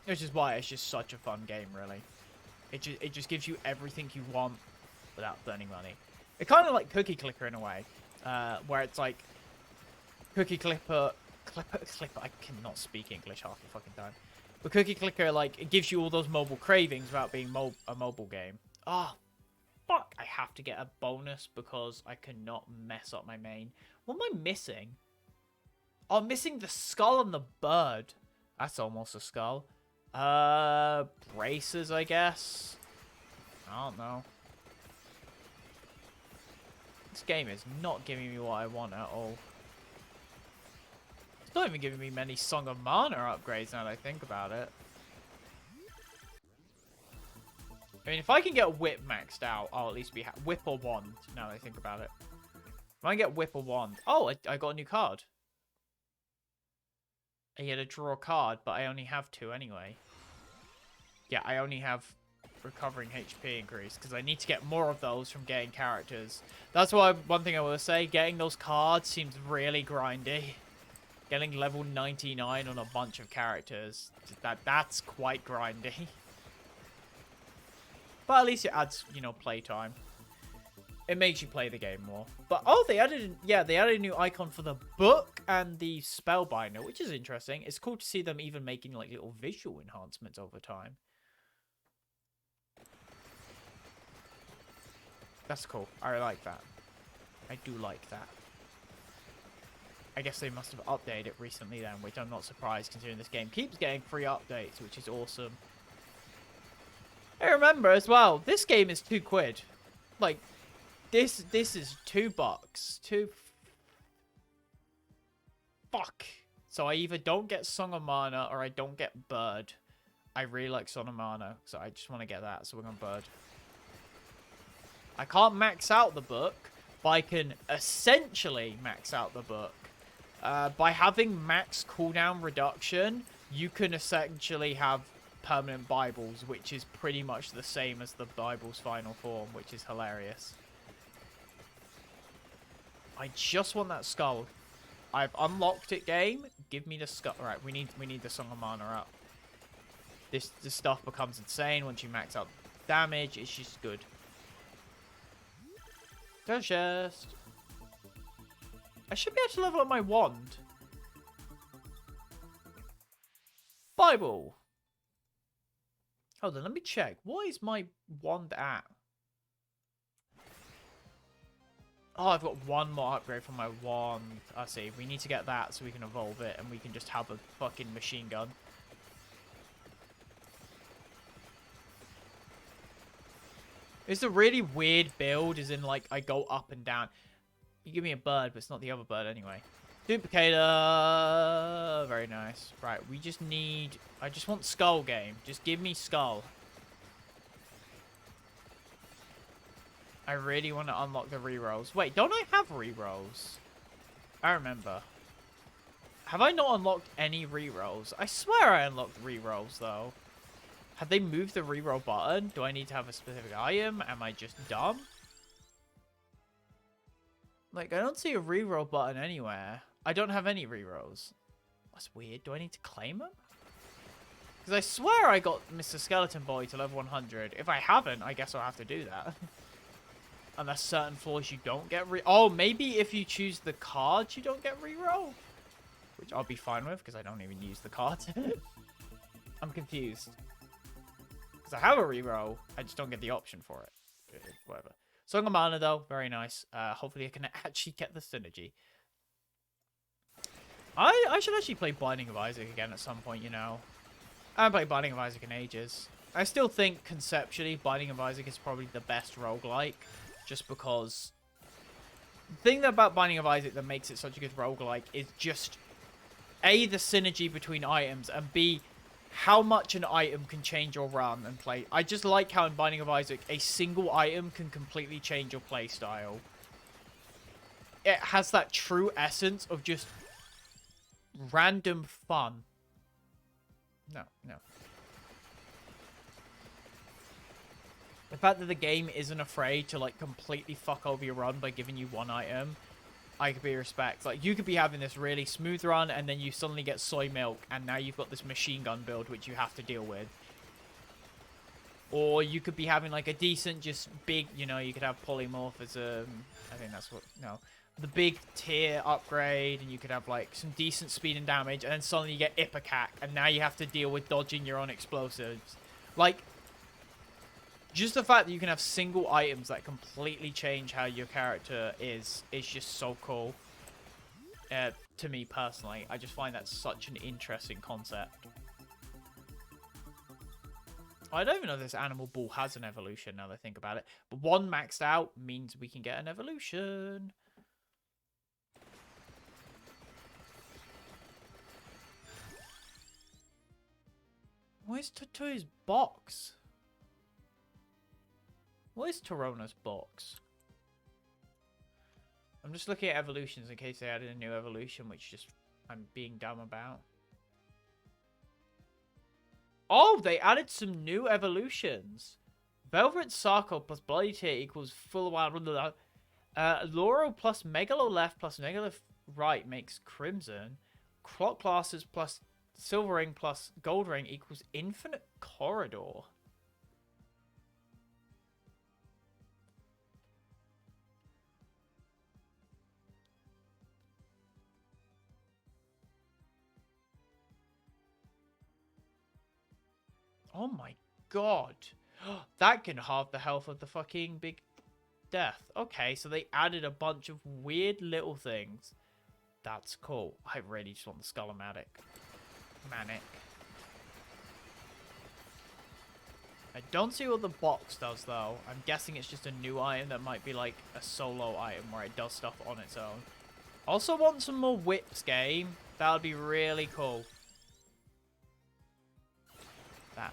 A: Which is why it's just such a fun game, really. It just gives you everything you want without burning money. It's kind of like Cookie Clicker in a way, where it's like Cookie Clipper. I cannot speak English half the fucking time. But Cookie Clicker, like, it gives you all those mobile cravings without being a mobile game. Oh, fuck! I have to get a bonus because I cannot mess up my main. What am I missing? Oh, I'm missing the skull and the bird. That's almost a skull. Braces, I guess. I don't know. This game is not giving me what I want at all. It's not even giving me many Song of Mana upgrades now that I think about it. I mean, if I can get Whip maxed out, I'll at least be Whip or Wand, now that I think about it. If I can get Whip or Wand... Oh, I got a new card. I had to draw a card, but I only have 2 anyway. Yeah, I only have recovering HP increase, because I need to get more of those from getting characters. That's why one thing I will say, getting those cards seems really grindy. Getting level 99 on a bunch of characters, that's quite grindy. But at least it adds, you know, playtime. It makes you play the game more. But, oh, they added a new icon for the book and the Spellbinder, which is interesting. It's cool to see them even making, like, little visual enhancements over time. That's cool. I like that. I do like that. I guess they must have updated it recently then, which I'm not surprised considering this game keeps getting free updates, which is awesome. I remember as well, this game is £2. Like, this is $2. Fuck. So I either don't get Song of Mana or I don't get Bird. I really like Song of Mana, so I just want to get that, so we're on Bird. I can't max out the book, but I can essentially max out the book. By having max cooldown reduction, you can essentially have permanent Bibles, which is pretty much the same as the Bible's final form, which is hilarious. I just want that skull. I've unlocked it, game. Give me the skull. All right, we need the Song of Mana up. This stuff becomes insane once you max out damage. It's just good. Go chest. I should be able to level up my wand. Bible. Hold on, let me check. What is my wand at? Oh, I've got one more upgrade for my wand. I see. We need to get that so we can evolve it and we can just have a fucking machine gun. It's a really weird build, as in, like, I go up and down. You give me a bird, but it's not the other bird anyway. Duplicator. Very nice. Right, we just need... I just want Skull game. Just give me Skull. I really want to unlock the rerolls. Wait, don't I have rerolls? I remember. Have I not unlocked any rerolls? I swear I unlocked rerolls, though. Have they moved the reroll button? Do I need to have a specific item? Am I just dumb? Like, I don't see a reroll button anywhere. I don't have any rerolls. That's weird. Do I need to claim them? Because I swear I got Mr. Skeleton Boy to level 100. If I haven't, I guess I'll have to do that. Unless certain floors you don't get Oh, maybe if you choose the cards, you don't get reroll? Which I'll be fine with, because I don't even use the cards. I'm confused. Because I have a reroll, I just don't get the option for it. Whatever. Song of Mana, though, very nice. Hopefully I can actually get the synergy. I should actually play Binding of Isaac again at some point, you know. I haven't played Binding of Isaac in ages. I still think, conceptually, Binding of Isaac is probably the best roguelike. Just because... The thing about Binding of Isaac that makes it such a good roguelike is just... A, the synergy between items, and B, how much an item can change your run and play. I just like how in Binding of Isaac, a single item can completely change your play style. It has that true essence of just random fun. No. The fact that the game isn't afraid to, like, completely fuck over your run by giving you one item, I could be respect. Like, you could be having this really smooth run, and then you suddenly get soy milk, and now you've got this machine gun build, which you have to deal with. Or you could be having, like, a decent, just big, you know, you could have polymorphism. I think that's what, no. The big tier upgrade, and you could have, like, some decent speed and damage, and then suddenly you get Ipecac, and now you have to deal with dodging your own explosives. Like, just the fact that you can have single items that completely change how your character is just so cool. To me, personally. I just find that such an interesting concept. I don't even know if this Animal Ball has an evolution now that I think about it. But one maxed out means we can get an evolution. Where's Toto's box? What is Torona's box? I'm just looking at evolutions in case they added a new evolution, which just I'm being dumb about. Oh, they added some new evolutions. Velvet Sarko plus Bloody Tear equals full wild. Laurel plus Megalo left plus Megalo right makes Crimson. Clock classes plus Silver Ring plus Gold Ring equals Infinite Corridor. Oh my god. That can halve the health of the fucking big death. Okay, so they added a bunch of weird little things. That's cool. I really just want the Skull-O-Matic. Manic. I don't see what the box does, though. I'm guessing it's just a new item that might be like a solo item where it does stuff on its own. Also want some more whips, game. That would be really cool.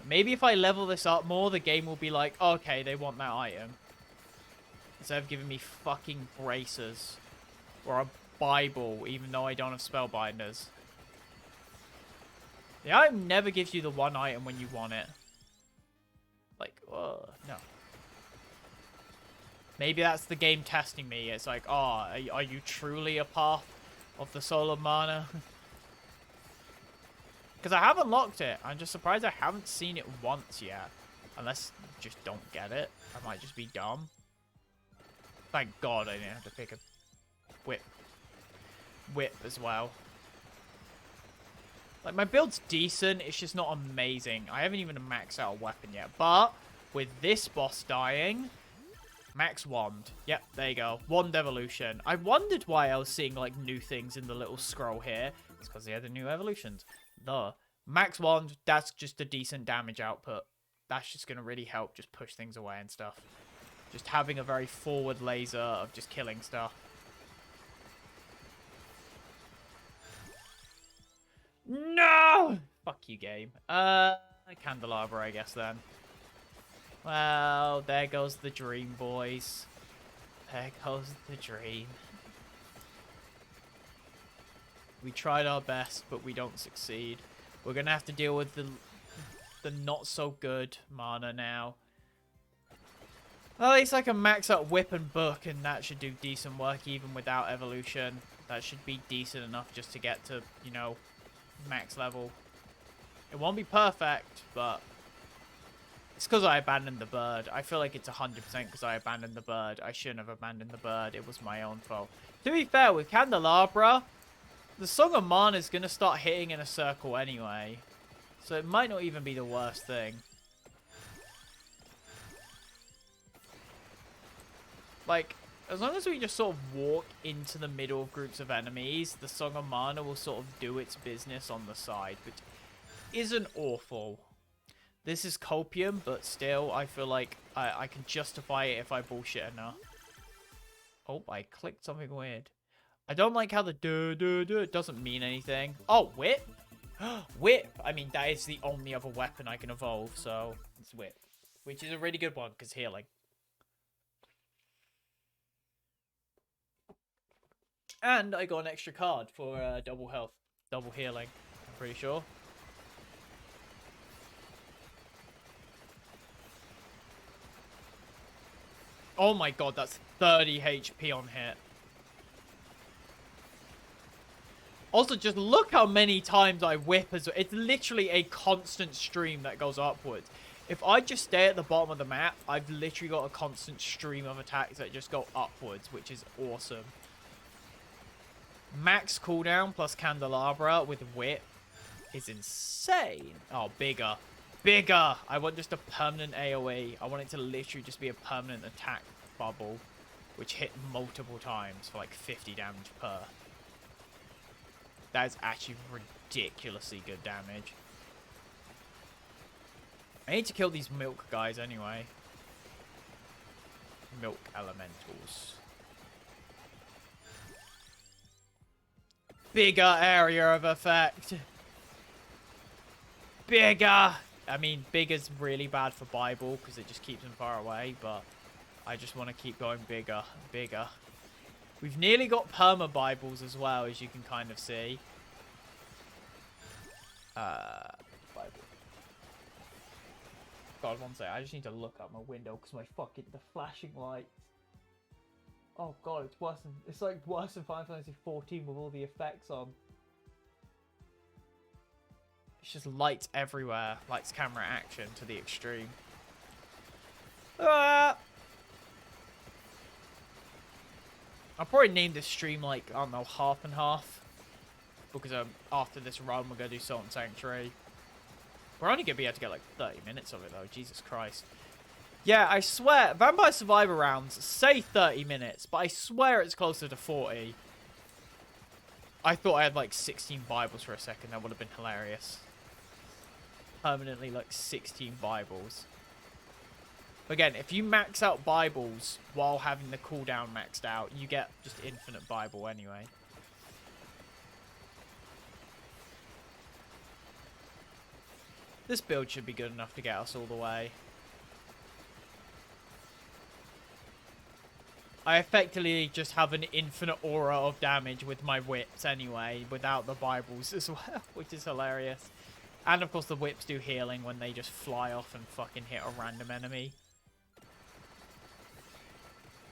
A: Maybe if I level this up more, the game will be like, okay, they want that item. Instead of giving me fucking bracers. Or a Bible, even though I don't have spellbinders. The item never gives you the one item when you want it. Like, no. Maybe that's the game testing me. It's like, oh, are you truly a path of the Soul of Mana? Because I haven't locked it. I'm just surprised I haven't seen it once yet. Unless you just don't get it. I might just be dumb. Thank God I didn't have to pick a whip as well. Like, my build's decent. It's just not amazing. I haven't even maxed out a weapon yet. But with this boss dying, max wand. Yep, there you go. Wand evolution. I wondered why I was seeing, like, new things in the little scroll here. It's because they had the new evolutions. The max wand, that's just a decent damage output. That's just going to really help just push things away and stuff. Just having a very forward laser of just killing stuff. fuck you, game. Candelabra, I guess, then. Well, there goes the dream, boys. There goes the dream. We tried our best, but we don't succeed. We're gonna have to deal with the not so good mana now. At least I can max out Whip and Book, and that should do decent work even without evolution. That should be decent enough just to get to, you know, max level. It won't be perfect, but it's because I abandoned the bird. I feel like it's 100% because I abandoned the bird. I shouldn't have abandoned the bird. It was my own fault. To be fair, with Candelabra, the Song of Mana is going to start hitting in a circle anyway. So it might not even be the worst thing. Like, as long as we just sort of walk into the middle of groups of enemies, the Song of Mana will sort of do its business on the side, which isn't awful. This is copium, but still, I feel like I can justify it if I bullshit enough. Oh, I clicked something weird. I don't like how the it doesn't mean anything. Oh, Whip? Whip! I mean, that is the only other weapon I can evolve, so it's Whip. Which is a really good one, because healing. And I got an extra card for double health. Double healing, I'm pretty sure. Oh my god, that's 30 HP on hit. Also, just look how many times I whip as well. It's literally a constant stream that goes upwards. If I just stay at the bottom of the map, I've literally got a constant stream of attacks that just go upwards, which is awesome. Max cooldown plus Candelabra with whip is insane. Oh, bigger. Bigger! I want just a permanent AoE. I want it to literally just be a permanent attack bubble, which hit multiple times for like 50 damage per. That is actually ridiculously good damage. I need to kill these milk guys anyway. Milk elementals. Bigger area of effect. Bigger! I mean, bigger's really bad for Bible because it just keeps them far away, but I just want to keep going bigger, bigger. We've nearly got perma Bibles as well, as you can kind of see. Bible. God, one second. I just need to look out my window because the flashing lights. Oh god, it's like worse than Final Fantasy 14 with all the effects on. It's just lights everywhere. Lights, camera, action to the extreme. Ah! I'll probably name this stream like, I don't know, half and half. Because after this run, we're going to do Salt and Sanctuary. We're only going to be able to get like 30 minutes of it though. Jesus Christ. Yeah, I swear, Vampire Survivor rounds say 30 minutes, but I swear it's closer to 40. I thought I had like 16 Bibles for a second. That would have been hilarious. Permanently like 16 Bibles. Again, if you max out Bibles while having the cooldown maxed out, you get just infinite Bible anyway. This build should be good enough to get us all the way. I effectively just have an infinite aura of damage with my whips anyway, without the Bibles as well, which is hilarious. And of course the whips do healing when they just fly off and fucking hit a random enemy.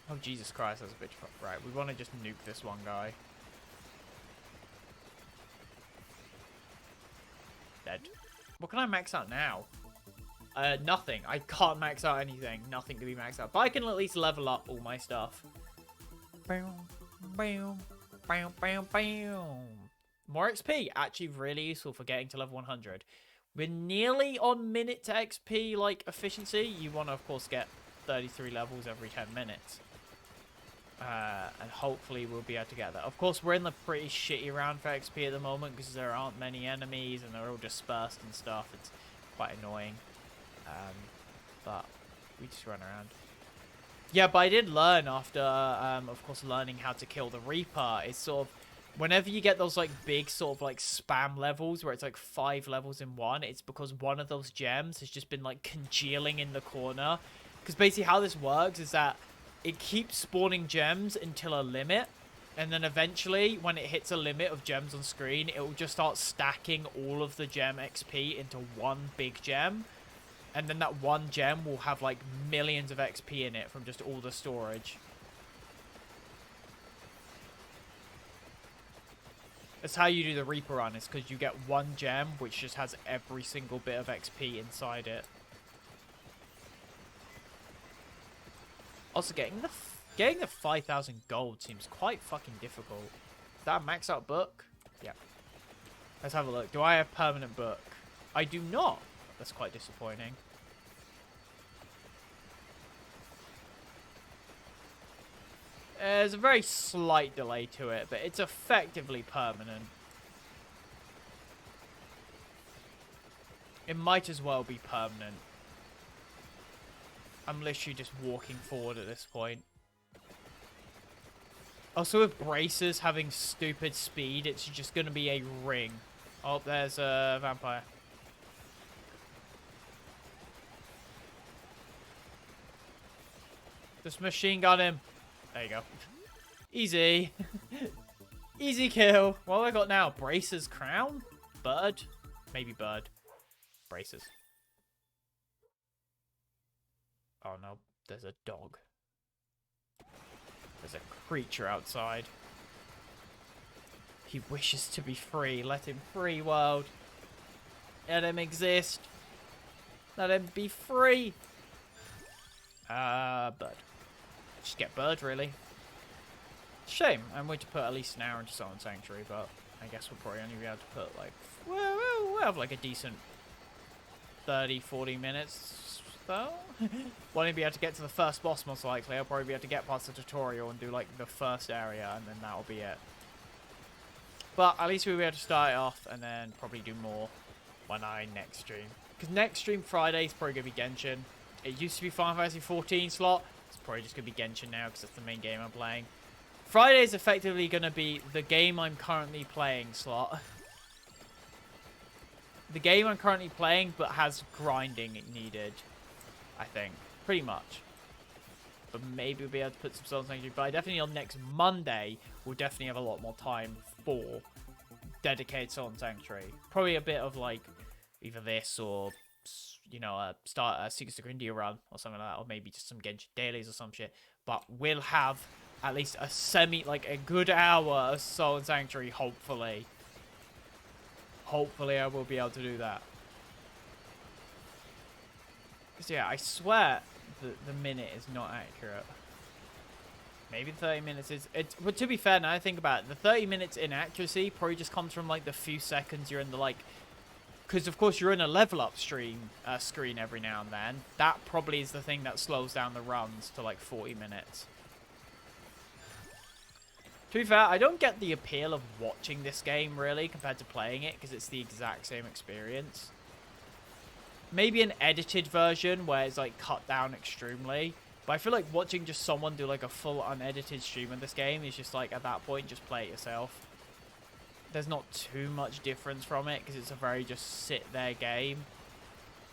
A: Oh Jesus Christ, that's a bitch. Right, we want to just nuke this one guy. Dead. What can I max out now? Nothing. I can't max out anything. Nothing to be maxed out. But I can at least level up all my stuff. Bam, bam, bam, bam, bam. More XP. Actually really useful for getting to level 100. We're nearly on minute to XP, like, efficiency. You want to, of course, get 33 levels every 10 minutes. And hopefully we'll be able to get that. Of course, we're in the pretty shitty round for XP at the moment because there aren't many enemies and they're all dispersed and stuff. It's quite annoying. But we just run around. Yeah, but I did learn after, of course, learning how to kill the Reaper. It's sort of Whenever you get those like big sort of like spam levels where it's like 5 levels in one, it's because one of those gems has just been like congealing in the corner. Because basically how this works is that it keeps spawning gems until a limit, and then eventually when it hits a limit of gems on screen, it will just start stacking all of the gem XP into one big gem, and then that one gem will have like millions of XP in it from just all the storage. That's how you do the Reaper run, is because you get one gem which just has every single bit of XP inside it. Also, getting the 5,000 gold seems quite fucking difficult. Is that a max out book? Yeah. Let's have a look. Do I have permanent book? I do not. That's quite disappointing. There's a very slight delay to it, but it's effectively permanent. It might as well be permanent. I'm literally just walking forward at this point. Also, with bracers having stupid speed, it's just going to be a ring. Oh, there's a vampire. Just machine gun him. There you go. Easy. Easy kill. What have I got now? Bracers crown? Bird? Maybe bird. Bracers. Oh no, there's a dog. There's a creature outside. He wishes to be free. Let him free, world. Let him exist. Let him be free. Bird. Just get bird, really. Shame. I'm going to put at least an hour into Salt and Sanctuary, but I guess we'll probably only be able to put, like... We'll have, like, a decent 30, 40 minutes, though. Won't even be able to get to the first boss, most likely. I'll probably be able to get past the tutorial and do, like, the first area, and then that'll be it. But at least we'll be able to start it off, and then probably do more when I next stream. Because next stream Friday is probably going to be Genshin. It used to be Final Fantasy 14 slot. It's probably just going to be Genshin now, because that's the main game I'm playing. Friday is effectively going to be the game I'm currently playing slot. The game I'm currently playing, but has grinding needed, I think. Pretty much. But maybe we'll be able to put some Salt and Sanctuary. But I definitely, on next Monday, we'll definitely have a lot more time for dedicated Salt and Sanctuary. Probably a bit of, like, either this or, you know, start a Secrets of Grindia run or something like that. Or maybe just some Genshin dailies or some shit. But we'll have at least a good hour of Salt and Sanctuary, hopefully. Hopefully I will be able to do that. Because, yeah, I swear the minute is not accurate. Maybe 30 minutes is... But to be fair, now I think about it, the 30 minutes inaccuracy probably just comes from, like, the few seconds you're in the, like... Because, of course, you're in a level up screen every now and then. That probably is the thing that slows down the runs to, like, 40 minutes. To be fair, I don't get the appeal of watching this game, really, compared to playing it, because it's the exact same experience. Maybe an edited version where it's, like, cut down extremely. But I feel like watching just someone do, like, a full unedited stream of this game is just, like, at that point, just play it yourself. There's not too much difference from it, because it's a very just sit-there game.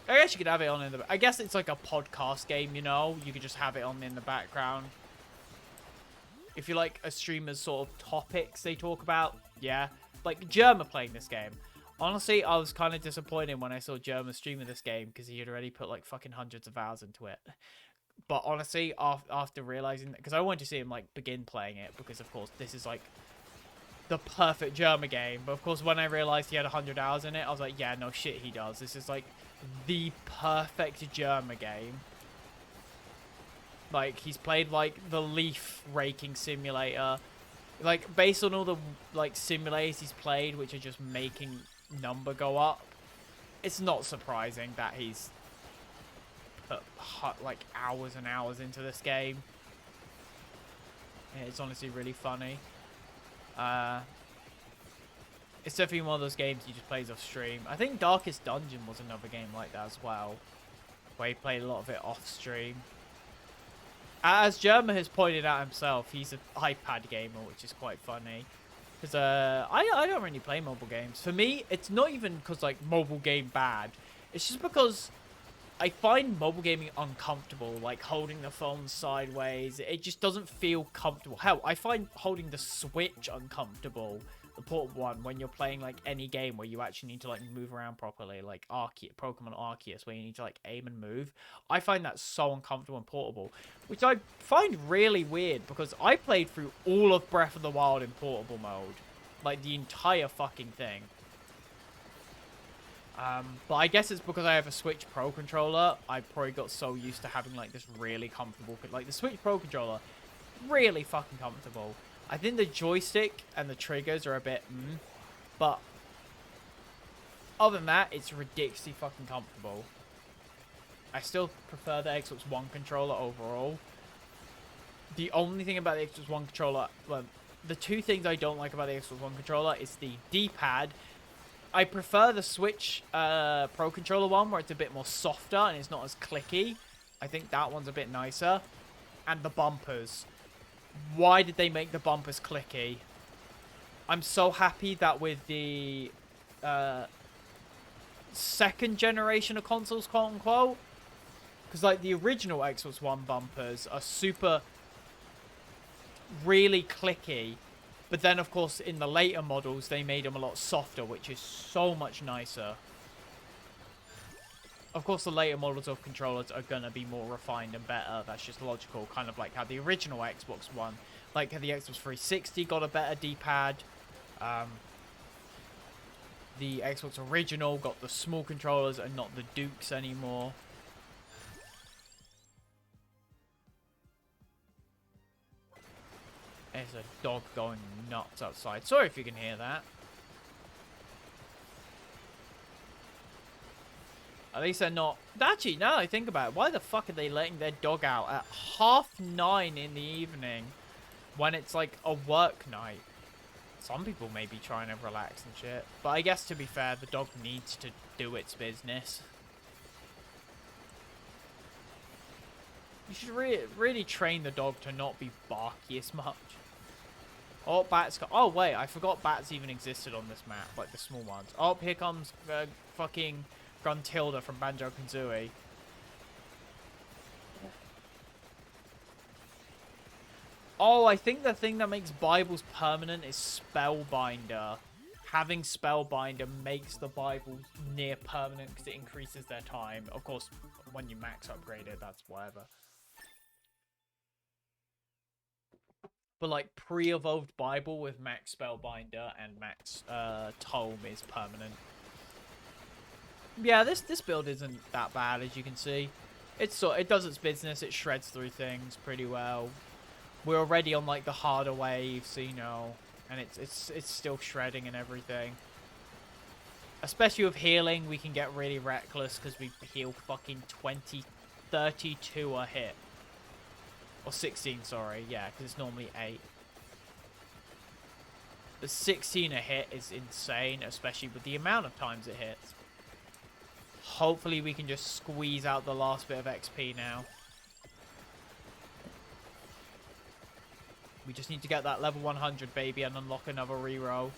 A: I guess you could have it on in the... I guess it's, like, a podcast game, you know? You could just have it on in the background. If you like a streamer's sort of topics they talk about, yeah. Like, Jerma playing this game. Honestly, I was kind of disappointed when I saw Jerma streaming this game because he had already put, like, fucking hundreds of hours into it. But honestly, after realizing that, because I wanted to see him, like, begin playing it, because, of course, this is, like, the perfect Jerma game. But, of course, when I realized he had 100 hours in it, I was like, yeah, no shit, he does. This is, like, the perfect Jerma game. Like, he's played, like, the leaf raking simulator. Like, based on all the, like, simulators he's played, which are just making number go up, it's not surprising that he's put, like, hours and hours into this game. Yeah, it's honestly really funny. It's definitely one of those games he just plays off stream. I think Darkest Dungeon was another game like that as well, where he played a lot of it off stream. As Jerma has pointed out himself, he's an iPad gamer, which is quite funny. Because I don't really play mobile games. For me, it's not even because, like, mobile game bad. It's just because I find mobile gaming uncomfortable, like holding the phone sideways. It just doesn't feel comfortable. Hell, I find holding the Switch uncomfortable, the portable one, when you're playing like any game where you actually need to like move around properly, like Pokemon Arceus, where you need to like aim and move. I find that so uncomfortable and portable, which I find really weird because I played through all of Breath of the Wild in portable mode, like the entire fucking thing. But I guess it's because I have a Switch Pro controller. I probably got so used to having like this really comfortable, like the Switch Pro controller, really fucking comfortable. I think the joystick and the triggers are a bit, but other than that, it's ridiculously fucking comfortable. I still prefer the Xbox One controller overall. The only thing about the Xbox One controller, well, the two things I don't like about the Xbox One controller is the D-pad. I prefer the Switch Pro Controller one, where it's a bit more softer and it's not as clicky. I think that one's a bit nicer. And the bumpers. Why did they make the bumpers clicky? I'm so happy that with the second generation of consoles, quote unquote, because like the original Xbox One bumpers are super, really clicky. But then, of course, in the later models, they made them a lot softer, which is so much nicer. Of course, the later models of controllers are going to be more refined and better. That's just logical. Kind of like how the original Xbox One, like how the Xbox 360 got a better D-pad. The Xbox original got the small controllers and not the Dukes anymore. There's a dog going nuts outside. Sorry if you can hear that. At least they're not... Actually, now that I think about it, why the fuck are they letting their dog out at 9:30 in the evening when it's like a work night? Some people may be trying to relax and shit. But I guess, to be fair, the dog needs to do its business. You should really train the dog to not be barky as much. Oh, bats. Oh, wait. I forgot bats even existed on this map. Like the small ones. Oh, here comes fucking Gruntilda from Banjo-Kazooie. Oh, I think the thing that makes Bibles permanent is Spellbinder. Having Spellbinder makes the Bibles near permanent because it increases their time. Of course, when you max upgrade it, that's whatever. But like pre-evolved Bible with max Spellbinder and max Tome is permanent. Yeah, this build isn't that bad, as you can see. It does its business. It shreds through things pretty well. We're already on like the harder waves, so you know, and it's still shredding and everything. Especially with healing, we can get really reckless because we heal fucking 32 a hit. Or 16, sorry. Yeah, because it's normally 8. The 16 a hit is insane, especially with the amount of times it hits. Hopefully we can just squeeze out the last bit of XP now. We just need to get that level 100, baby, and unlock another reroll.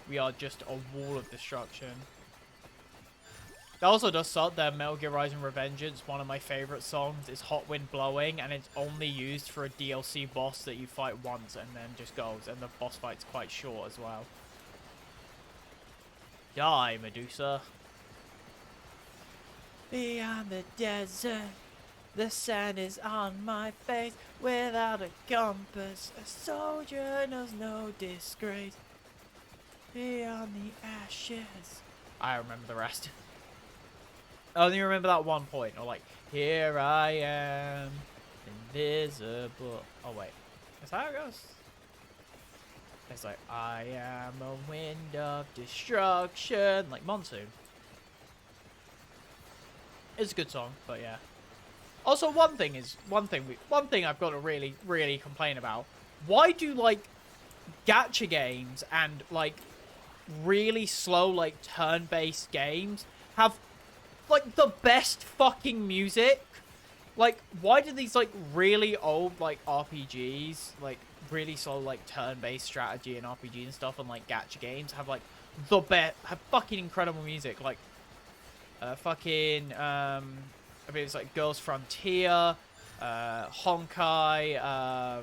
A: We are just a wall of destruction. That also does suck that Metal Gear Rising Revengeance, one of my favorite songs, is Hot Wind Blowing, and it's only used for a DLC boss that you fight once and then just goes, and the boss fight's quite short as well. Die, Medusa. Beyond the desert, the sand is on my face. Without a compass, a soldier knows no disgrace. Beyond the ashes. I remember the rest. I only remember that one point. Or like, here I am, invisible. Oh wait, is that how it goes? It's like, I am a wind of destruction. Like Monsoon. It's a good song, but yeah. Also, one thing I've got to really complain about. Why do like gacha games and like really slow like turn-based games have like the best fucking music? Like, why do these, like, really old, like, RPGs, like, really slow, like, turn-based strategy and RPG and stuff, and, like, gacha games have, like, have fucking incredible music, like, I mean, it's, like, Girls Frontier, Honkai,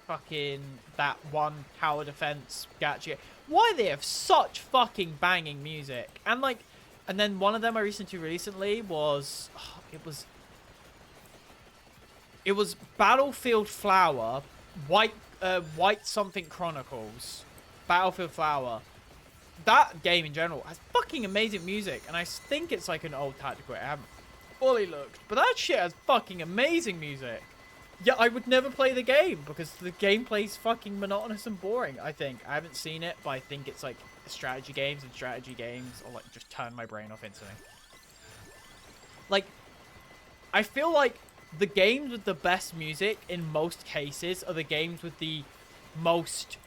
A: fucking that one tower defense gacha. Why they have such fucking banging music? And, like, and then one of them I listened to recently was, it was Battlefield Flower, White something Chronicles, Battlefield Flower. That game in general has fucking amazing music, and I think it's like an old tactical. I haven't fully looked, but that shit has fucking amazing music. Yeah, I would never play the game because the gameplay's fucking monotonous and boring. I think I haven't seen it, but I think it's like strategy games, and strategy games will like just turn my brain off instantly. Like, I feel like the games with the best music in most cases are the games with the most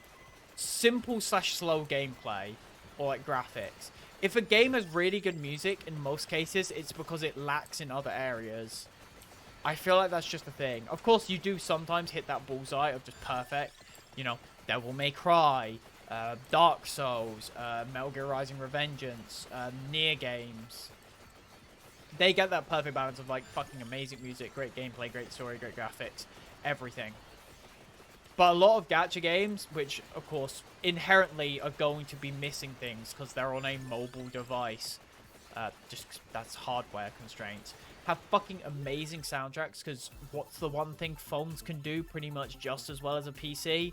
A: simple / slow gameplay or like graphics. If a game has really good music in most cases, it's because it lacks in other areas. I feel like that's just a thing. Of course, you do sometimes hit that bullseye of just perfect. You know, Devil May Cry, Dark Souls, Metal Gear Rising Revengeance, Nier games. They get that perfect balance of, like, fucking amazing music, great gameplay, great story, great graphics, everything. But a lot of gacha games, which, of course, inherently are going to be missing things because they're on a mobile device, just that's hardware constraints, have fucking amazing soundtracks because what's the one thing phones can do pretty much just as well as a PC?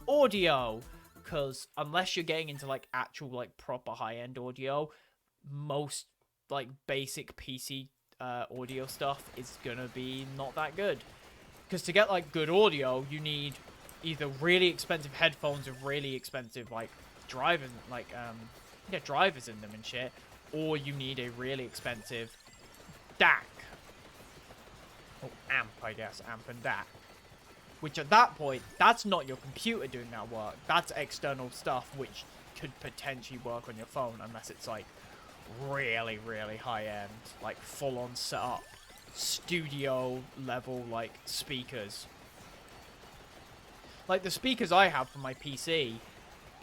A: Audio! Because unless you're getting into, like, actual, like, proper high-end audio, most like basic PC audio stuff is gonna be not that good. Because to get like good audio, you need either really expensive headphones with really expensive like drivers, like drivers in them and shit, or you need a really expensive DAC. Or amp, I guess, amp and DAC. Which at that point, that's not your computer doing that work. That's external stuff which could potentially work on your phone unless it's like really, really high end, like full on setup, studio level, like speakers. Like the speakers I have for my PC,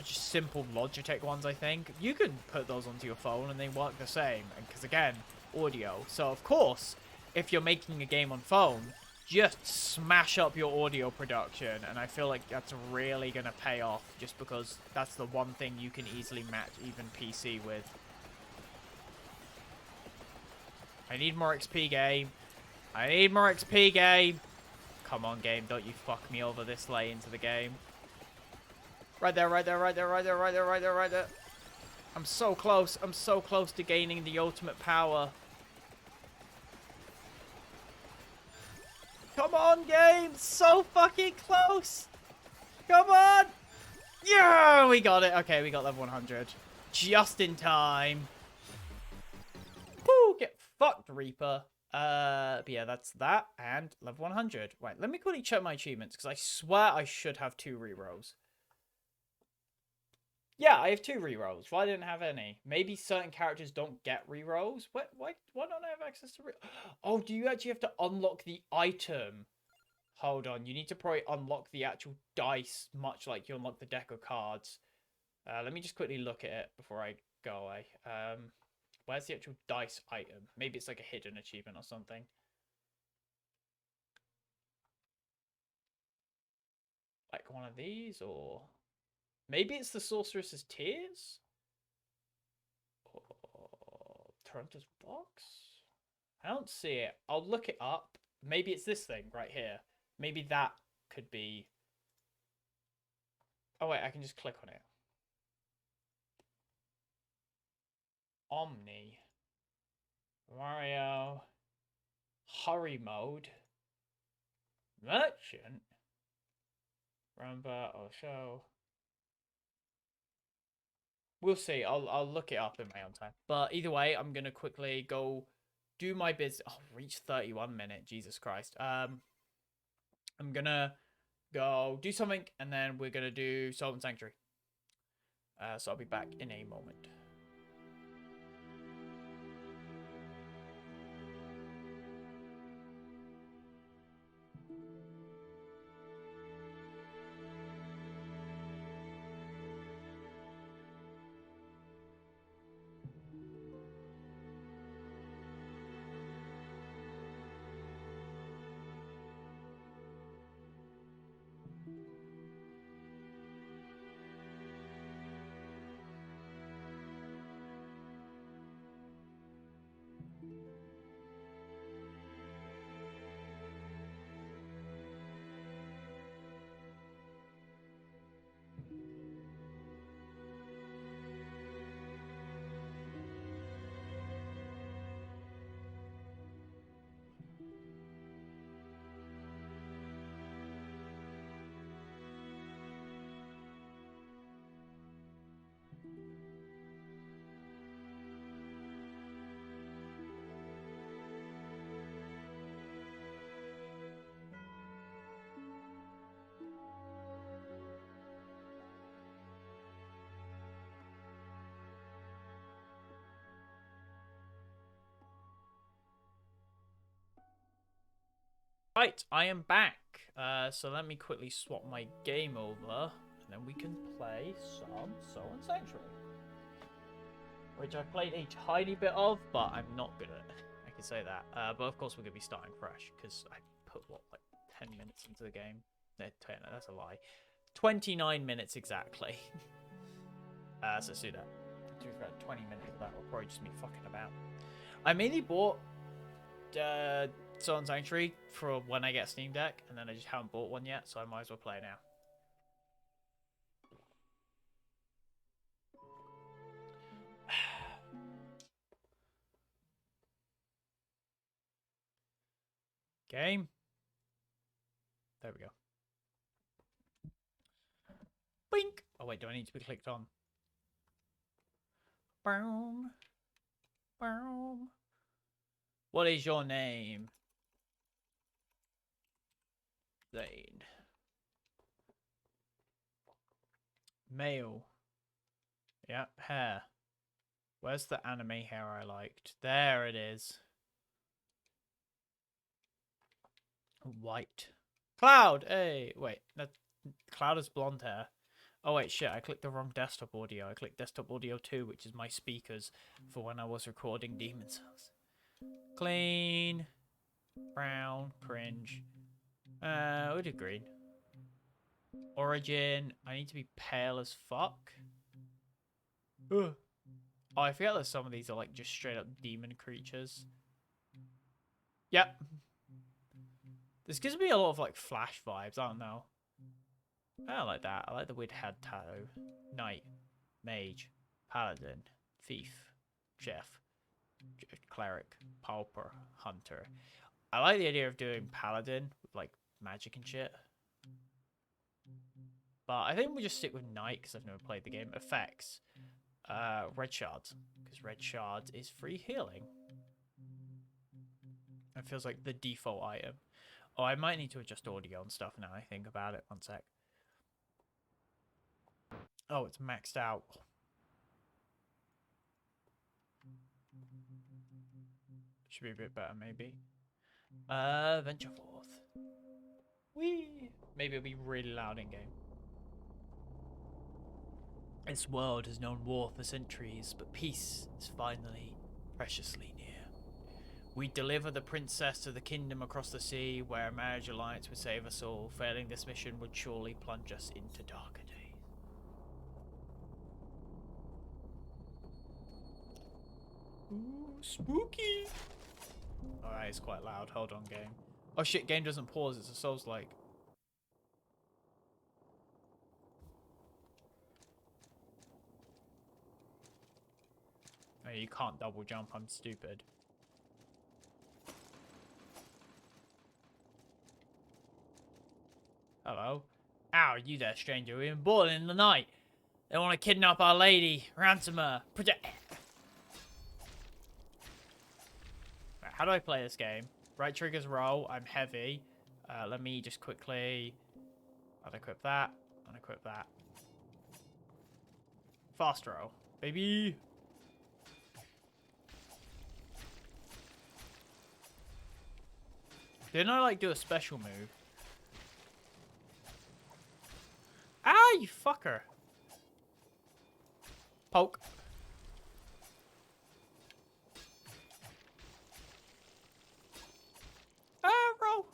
A: just simple Logitech ones, I think. You can put those onto your phone and they work the same. Because again, audio. So of course, if you're making a game on phone, just smash up your audio production. And I feel like that's really going to pay off just because that's the one thing you can easily match even PC with. I need more XP, game. I need more XP, game. Come on, game. Don't you fuck me over this late into the game. Right there, right there, right there, right there, right there, right there, right there. I'm so close. I'm so close to gaining the ultimate power. Come on, game. So fucking close. Come on. Yeah, we got it. Okay, we got level 100. Just in time. Woo, get fucked, Reaper. But yeah, that's that, and level 100. Right, let me quickly check my achievements, because I swear I should have 2 rerolls. Yeah, I have 2 rerolls. Why didn't I have any? Maybe certain characters don't get rerolls? Why don't I have access to Oh, do you actually have to unlock the item? Hold on, you need to probably unlock the actual dice, much like you unlock the deck of cards. Let me just quickly look at it before I go away. Where's the actual dice item? Maybe it's like a hidden achievement or something. Like one of these, or maybe it's the Sorceress's Tears? Or Toronto's Box? I don't see it. I'll look it up. Maybe it's this thing right here. Maybe that could be... Oh wait, I can just click on it. Omni. Mario. Hurry mode. Merchant. Rumba or show. We'll see. I'll look it up in my own time. But either way, I'm gonna quickly go do my business. Oh, reach 31 minute. Jesus Christ. I'm gonna go do something, and then we're gonna do Salt and Sanctuary. So I'll be back in a moment. Right, I am back. So let me quickly swap my game over, and then we can play some Sullen Sanctuary, which I played a tiny bit of, but I'm not good at. I can say that. But of course we're gonna be starting fresh because I put what, like 10 minutes into the game. No, 10. That's a lie. 29 minutes exactly. So let's do that. Do about 20 minutes of that will probably just me fucking about. I mainly bought Sullen Sanctuary for when I get Steam Deck, and then I just haven't bought one yet, so I might as well play now. Game. There we go. Bink. Oh wait, do I need to be clicked on? Boom. Boom. What is your name? Zane. Male. Yep, hair. Where's the anime hair I liked? There it is. White. Cloud! Hey! Wait, that Cloud is blonde hair. Oh wait, shit, I clicked the wrong desktop audio. I clicked desktop audio 2, which is my speakers for when I was recording Demon Souls. Clean. Brown. Cringe. We'll do green. Origin. I need to be pale as fuck. Ugh. Oh, I forget that some of these are like just straight up demon creatures. Yep. This gives me a lot of like Flash vibes, I don't know. I don't like that. I like the weird head tattoo. Knight. Mage. Paladin. Thief. Chef. Cleric. Pauper. Hunter. I like the idea of doing Paladin with like magic and shit. But I think we'll just stick with Knight because I've never played the game. Effects. Red Shards. Because Red Shards is free healing. It feels like the default item. Oh, I might need to adjust audio and stuff now I think about it. One sec. Oh, it's maxed out. Should be a bit better, maybe. Venture forth. Whee! Maybe it'll be really loud in game. This world has known war for centuries, but peace is finally preciously near. We deliver the princess to the kingdom across the sea, where a marriage alliance would save us all. Failing this mission would surely plunge us into darker days. Ooh, spooky! Alright, it's quite loud. Hold on, game. Oh shit, game doesn't pause. It's a Souls-like. Oh, you can't double jump. I'm stupid. Hello. Ow, you there, stranger. We've been born in the night. They want to kidnap our lady. Ransom her. Protect. Right, how do I play this game? Right triggers roll. I'm heavy. Let me just quickly unequip that. Unequip that. Fast roll. Baby. Didn't I like do a special move? Ah, you fucker. Poke. Ah, roll.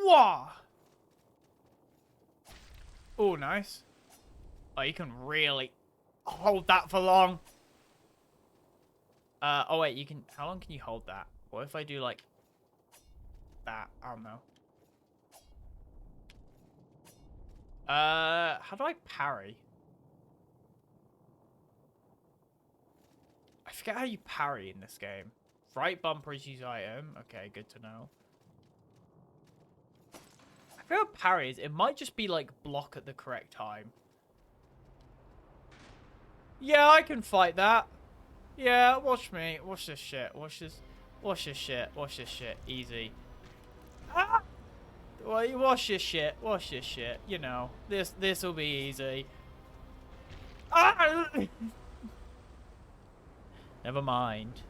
A: Wah. Oh, nice. Oh, you can really hold that for long. Oh wait, you can. How long can you hold that? What if I do like that? I don't know. How do I parry? I forget how you parry in this game. Right bumper is use item. Okay, good to know. I forget what parry is. It might just be like block at the correct time. Yeah, I can fight that. Yeah, watch me. Watch this shit. Watch this. Watch this shit. Watch this shit. Easy. Ah! Well, watch this shit. Watch this shit. You know, this will be easy. Ah! Never mind.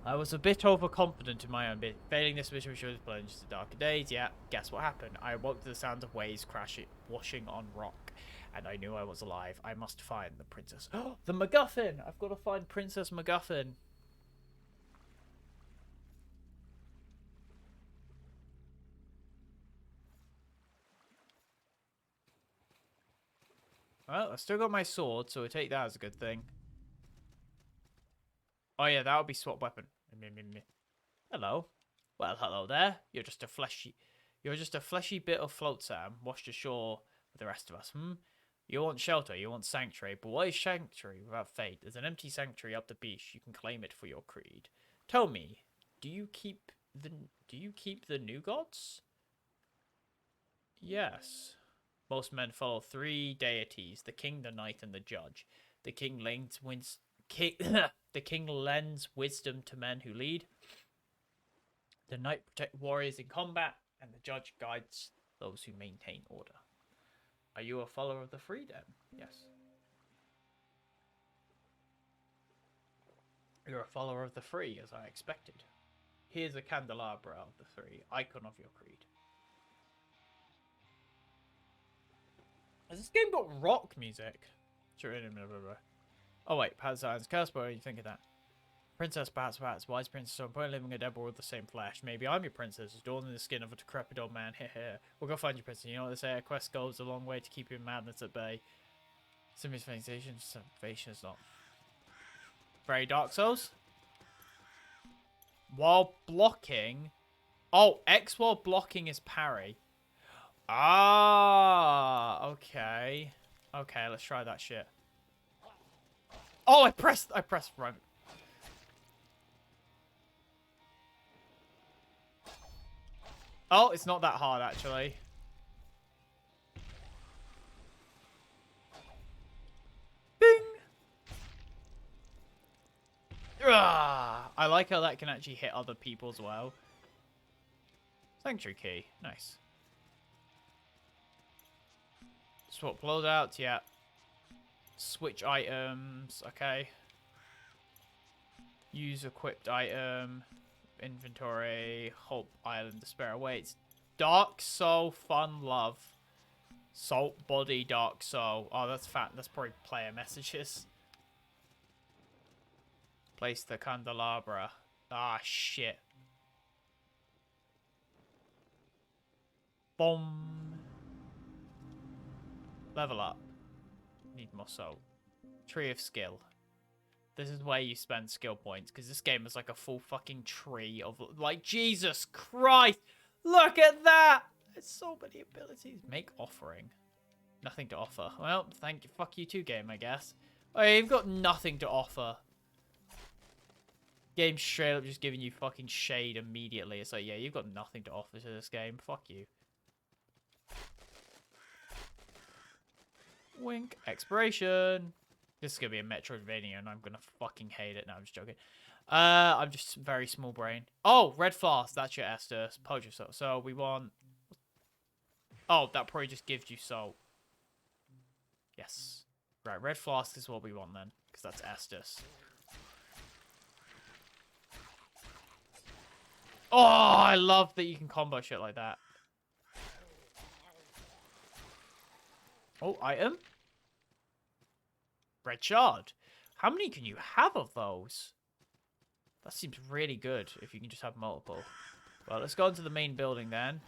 A: I was a bit overconfident in my own bit. Failing this mission, which was plunged into darker days. Yeah, guess what happened? I awoke to the sound of waves crashing, washing on rock. And I knew I was alive. I must find the princess. Oh, the MacGuffin! I've got to find Princess MacGuffin. Well, I still got my sword, so we'll take that as a good thing. Oh yeah, that'll be swap weapon. Hello. Well, hello there. You're just a fleshy bit of flotsam washed ashore with the rest of us. You want shelter, you want sanctuary, but what is sanctuary without fate? There's an empty sanctuary up the beach. You can claim it for your creed. Tell me, do you keep the new gods? Yes. Most men follow 3 deities: the king, the knight, and the judge. The king lends wisdom to men who lead. The knight protects warriors in combat, and the judge guides those who maintain order. Are you a follower of the freedom? Yes. You're a follower of the free, as I expected. Here's a candelabra of the 3, icon of your creed. Has this game got rock music? Sure. Oh wait, Pazan's curse, what do you think of that? Princess, perhaps, wise princess, so important living a dead world with the same flesh. Maybe I'm your princess, adorned in the skin of a decrepit old man. Here. We'll go find your princess. You know what they say, a quest goes a long way to keep your madness at bay. Similar's salvation is not. Very Dark Souls. While blocking. Oh, X while blocking is parry. Ah, okay. Okay, let's try that shit. Oh, I pressed right. Oh, it's not that hard, actually. Bing! I like how that can actually hit other people as well. Sanctuary key. Nice. Swap loadouts, yeah. Switch items, okay. Use equipped item. Inventory. Hope Island Despair awaits. Dark Soul Fun Love. Salt Body Dark Soul. Oh, that's fat. That's probably player messages. Place the candelabra. Ah, shit. Boom. Level up. Need more salt. Tree of Skill. This is where you spend skill points, because this game is like a full fucking tree of, like, Jesus Christ! Look at that! There's so many abilities. Make offering. Nothing to offer. Well, thank you. Fuck you too, game, I guess. Oh, yeah, you've got nothing to offer. Game straight up just giving you fucking shade immediately. It's like, yeah, you've got nothing to offer to this game. Fuck you. Wink. Expiration. This is going to be a Metroidvania, and I'm going to fucking hate it. No, I'm just joking. I'm just very small brain. Oh, Red Flask. That's your Estus. Poacher salt. So we want... Oh, that probably just gives you salt. Yes. Right, Red Flask is what we want then, because that's Estus. Oh, I love that you can combo shit like that. Oh, item? Red Shard. How many can you have of those? That seems really good if you can just have multiple. Well, let's go into the main building then.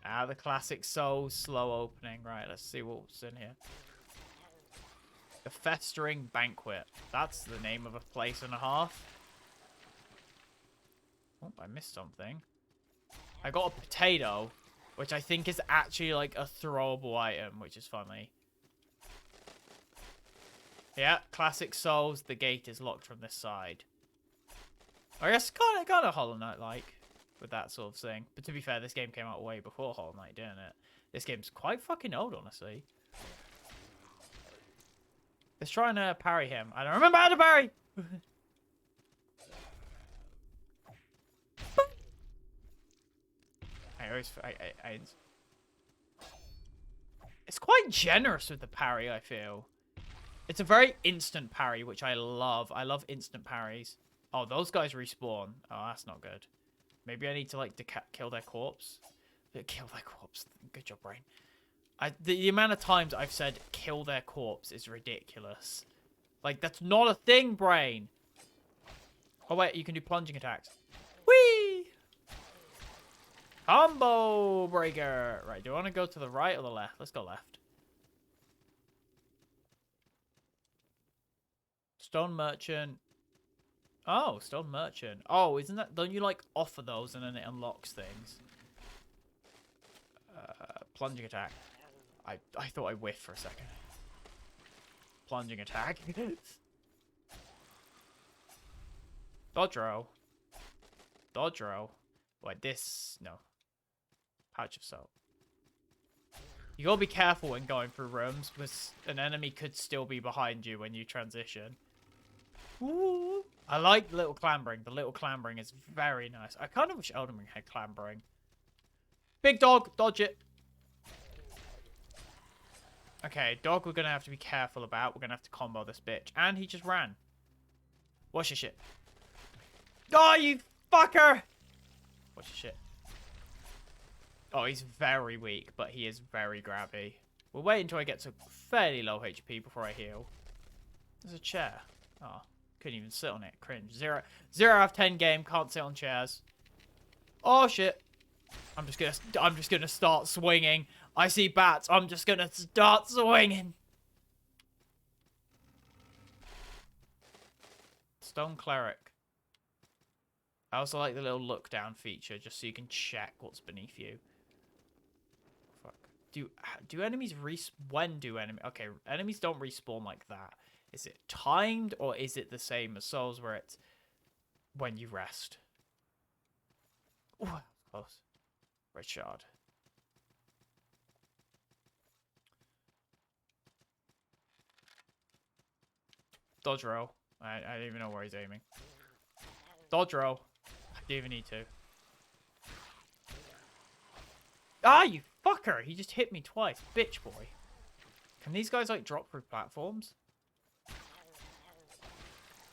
A: Ah, the classic Souls slow opening. Right, let's see what's in here. The Festering Banquet. That's the name of a place and a half. Oh, I missed something. I got a potato, which I think is actually like a throwable item, which is funny. Yeah, classic Souls. The gate is locked from this side. I guess kind of Hollow Knight like with that sort of thing. But to be fair, this game came out way before Hollow Knight, didn't it? This game's quite fucking old, honestly. Let's try and parry him. I don't remember how to parry. It's quite generous with the parry, I feel. It's a very instant parry, which I love. I love instant parries. Oh, those guys respawn. Oh, that's not good. Maybe I need to, like, kill their corpse. Kill their corpse. Good job, brain. The amount of times I've said kill their corpse is ridiculous. Like, that's not a thing, brain. Oh, wait, you can do plunging attacks. Whee! Combo breaker. Right, do I want to go to the right or the left? Let's go left. Stone merchant. Oh, stone merchant. Oh, isn't that... Don't you, like, offer those and then it unlocks things? Plunging attack. I thought I whiffed for a second. Plunging attack. Dodge row. Dodge row. Wait, this... No. Pouch of soap. You gotta be careful when going through rooms, because an enemy could still be behind you when you transition. Ooh. I like the little clambering. The little clambering is very nice. I kind of wish Elden Ring had clambering. Big dog! Dodge it! Okay, dog we're gonna have to be careful about. We're gonna have to combo this bitch. And he just ran. Watch your shit. Oh, you fucker! Watch your shit. Oh, he's very weak, but he is very grabby. We'll wait until I get to fairly low HP before I heal. There's a chair. Oh, couldn't even sit on it. Cringe. 0 out of 10 game. Can't sit on chairs. Oh shit! I'm just gonna start swinging. I see bats. I'm just gonna start swinging. Stone cleric. I also like the little look down feature, just so you can check what's beneath you. Fuck. Do enemies when do enemies? Okay, enemies don't respawn like that. Is it timed or is it the same as Souls, where it's when you rest? Ooh, close. Red shard. Dodge roll. I don't even know where he's aiming. Dodge roll. I don't even need to. Ah, you fucker! He just hit me twice. Bitch boy. Can these guys, like, drop through platforms?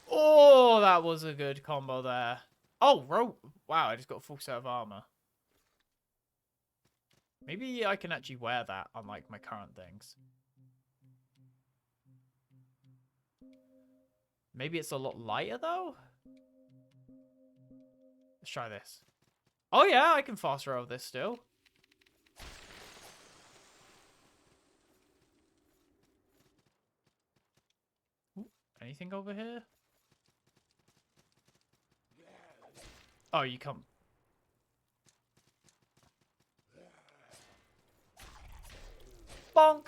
A: Oh, that was a good combo there. Oh, wow, I just got a full set of armor. Maybe I can actually wear that on, like, my current things. Maybe it's a lot lighter, though? Let's try this. Oh, yeah, I can fast roll this still. Ooh, anything over here? Oh, you come. Bonk!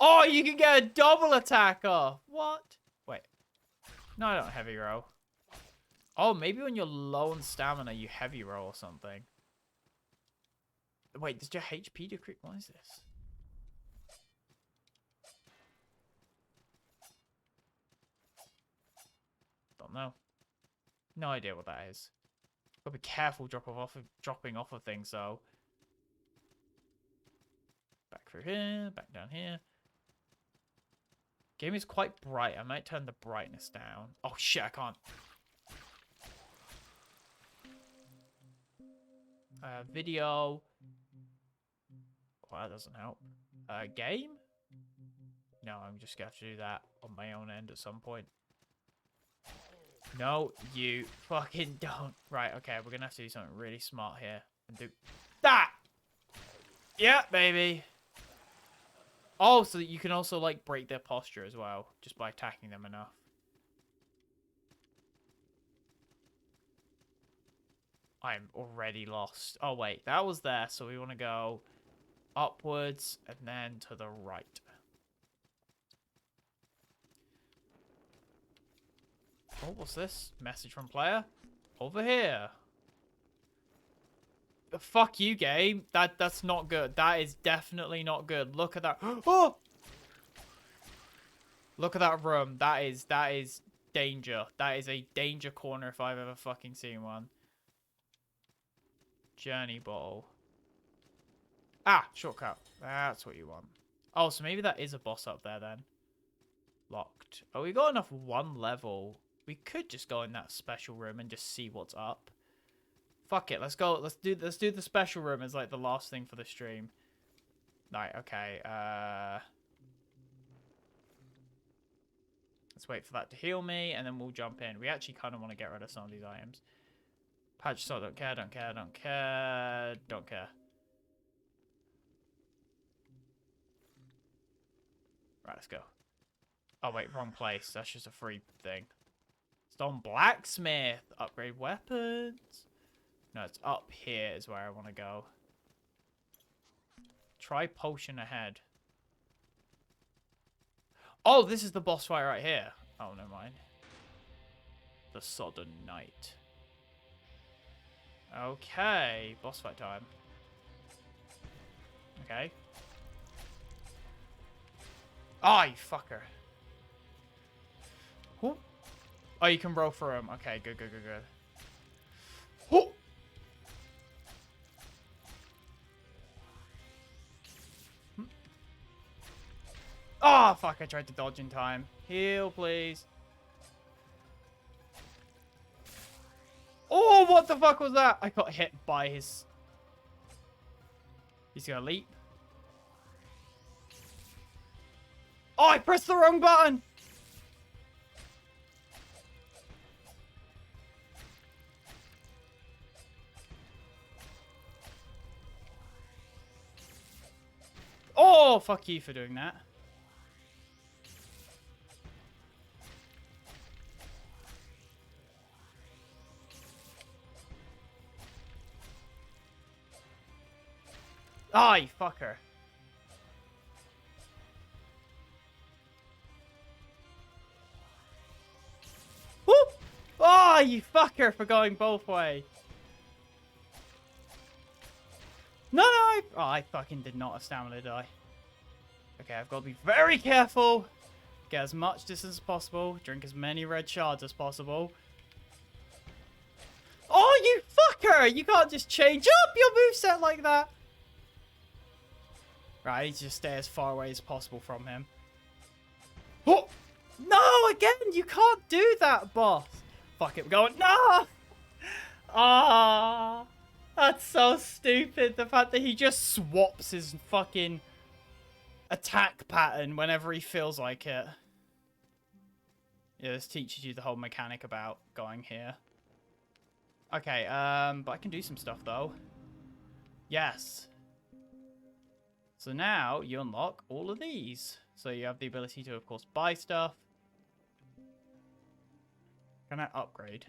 A: Oh, you can get a double attack off. What? Wait. No, I don't heavy roll. Oh, maybe when you're low on stamina, you heavy roll or something. Wait, does your HP decrease? What is this? Don't know. No idea what that is. Gotta be careful dropping off of things, though. Back through here, back down here. Game is quite bright. I might turn the brightness down. Oh shit, I can't. Video. Well, that doesn't help. Game? No, I'm just gonna have to do that on my own end at some point. No, you fucking don't. Right, okay, we're gonna have to do something really smart here. And do that! Yeah, baby. Oh, so you can also, like, break their posture as well, just by attacking them enough. I'm already lost. Oh, wait, that was there, so we want to go upwards and then to the right. Oh, what's this? Message from player? Over here. Fuck you, game. That's not good. That is definitely not good. Look at that. Oh! Look at that room. That is danger. That is a danger corner if I've ever fucking seen one. Journey ball. Ah, shortcut. That's what you want. Oh, so maybe that is a boss up there then. Locked. Oh, we got enough one level We could just go in that special room and just see what's up. Fuck it, let's go. Let's do the special room as like the last thing for the stream. Right, okay. Let's wait for that to heal me, and then we'll jump in. We actually kind of want to get rid of some of these items. Patch so don't care, don't care, don't care, don't care. Right, let's go. Oh wait, wrong place. That's just a free thing. Stone blacksmith. Upgrade weapons. No, it's up here is where I want to go. Try potion ahead. Oh, this is the boss fight right here. Oh, never mind. The Sodden Knight. Okay, boss fight time. Okay. Oh, you fucker. Whoop. Oh, you can roll for him. Okay, good, good, good, good. Whoop. Oh, fuck, I tried to dodge in time. Heal, please. Oh, what the fuck was that? I got hit by his... He's gonna leap. Oh, I pressed the wrong button! Oh, fuck you for doing that. Ah, you fucker. Whoop! Ah, you fucker for going both ways. No, no, I fucking did not have stamina, did I? Okay, I've got to be very careful. Get as much distance as possible. Drink as many red shards as possible. Oh, you fucker! You can't just change up your moveset like that. Right, I need to just stay as far away as possible from him. Oh! No, again! You can't do that, boss! Fuck it, we're going... No! Ah! That's so stupid. The fact that he just swaps his fucking attack pattern whenever he feels like it. Yeah, this teaches you the whole mechanic about going here. Okay, but I can do some stuff, though. Yes. So now you unlock all of these. So you have the ability to, of course, buy stuff. Can I upgrade?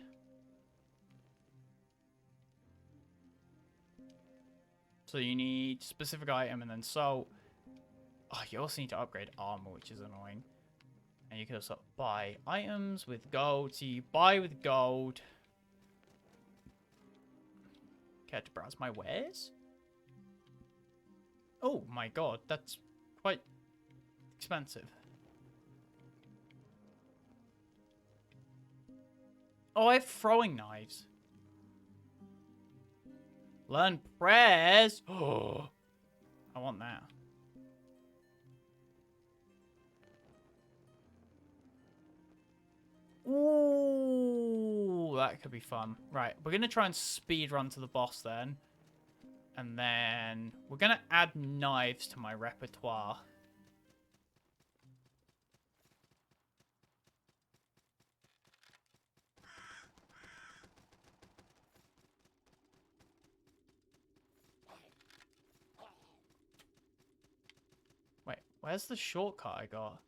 A: So you need specific item and then salt. Oh, you also need to upgrade armor, which is annoying. And you can also buy items with gold. So you buy with gold. Care to browse my wares? Oh my god, that's quite expensive. Oh, I have throwing knives. Learn prayers. Oh, I want that. Ooh, that could be fun. Right, we're going to try and speed run to the boss then. And then we're going to add knives to my repertoire. Wait, where's the shortcut I got?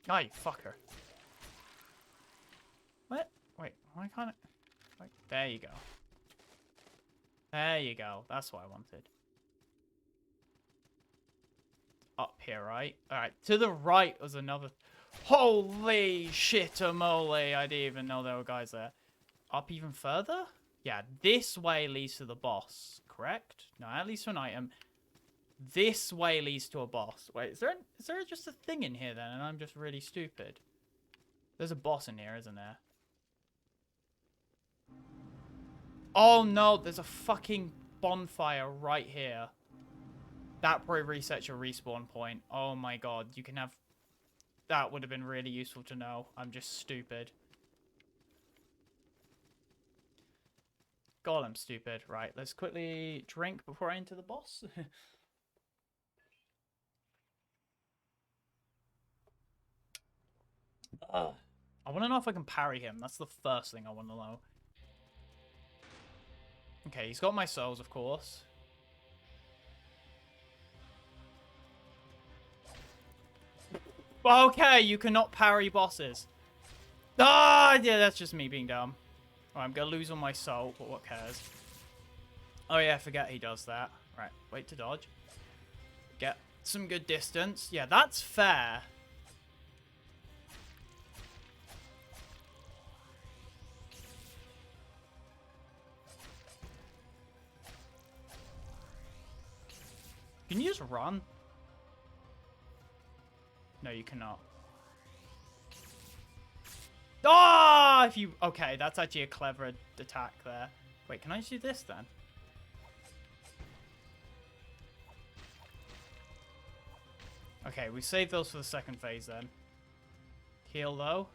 A: Oh, you fucker. What? Wait, why can't it? Wait, there you go. There you go. That's what I wanted. Up here, right? Alright, to the right was another... Holy shit-a-mole! I didn't even know there were guys there. Up even further? Yeah, this way leads to the boss, correct? No, that leads to an item. This way leads to a boss. Wait, is there just a thing in here then, and I'm just really stupid? There's a boss in here, isn't there? Oh no, there's a fucking bonfire right here. That probably resets your respawn point. Oh my god, you can have... That would have been really useful to know. I'm just stupid. God, I'm stupid. Right, let's quickly drink before I enter the boss. I want to know if I can parry him. That's the first thing I want to know. Okay, he's got my souls, of course. Okay, you cannot parry bosses. Ah, yeah, that's just me being dumb. Right, I'm going to lose all my soul, but what cares? Oh, yeah, I forget he does that. Right, wait to dodge. Get some good distance. Yeah, that's fair. Can you just run? No, you cannot. Ah, if you... Okay, that's actually a clever attack there. Wait, can I just do this then? Okay, we save those for the second phase then. Heal though.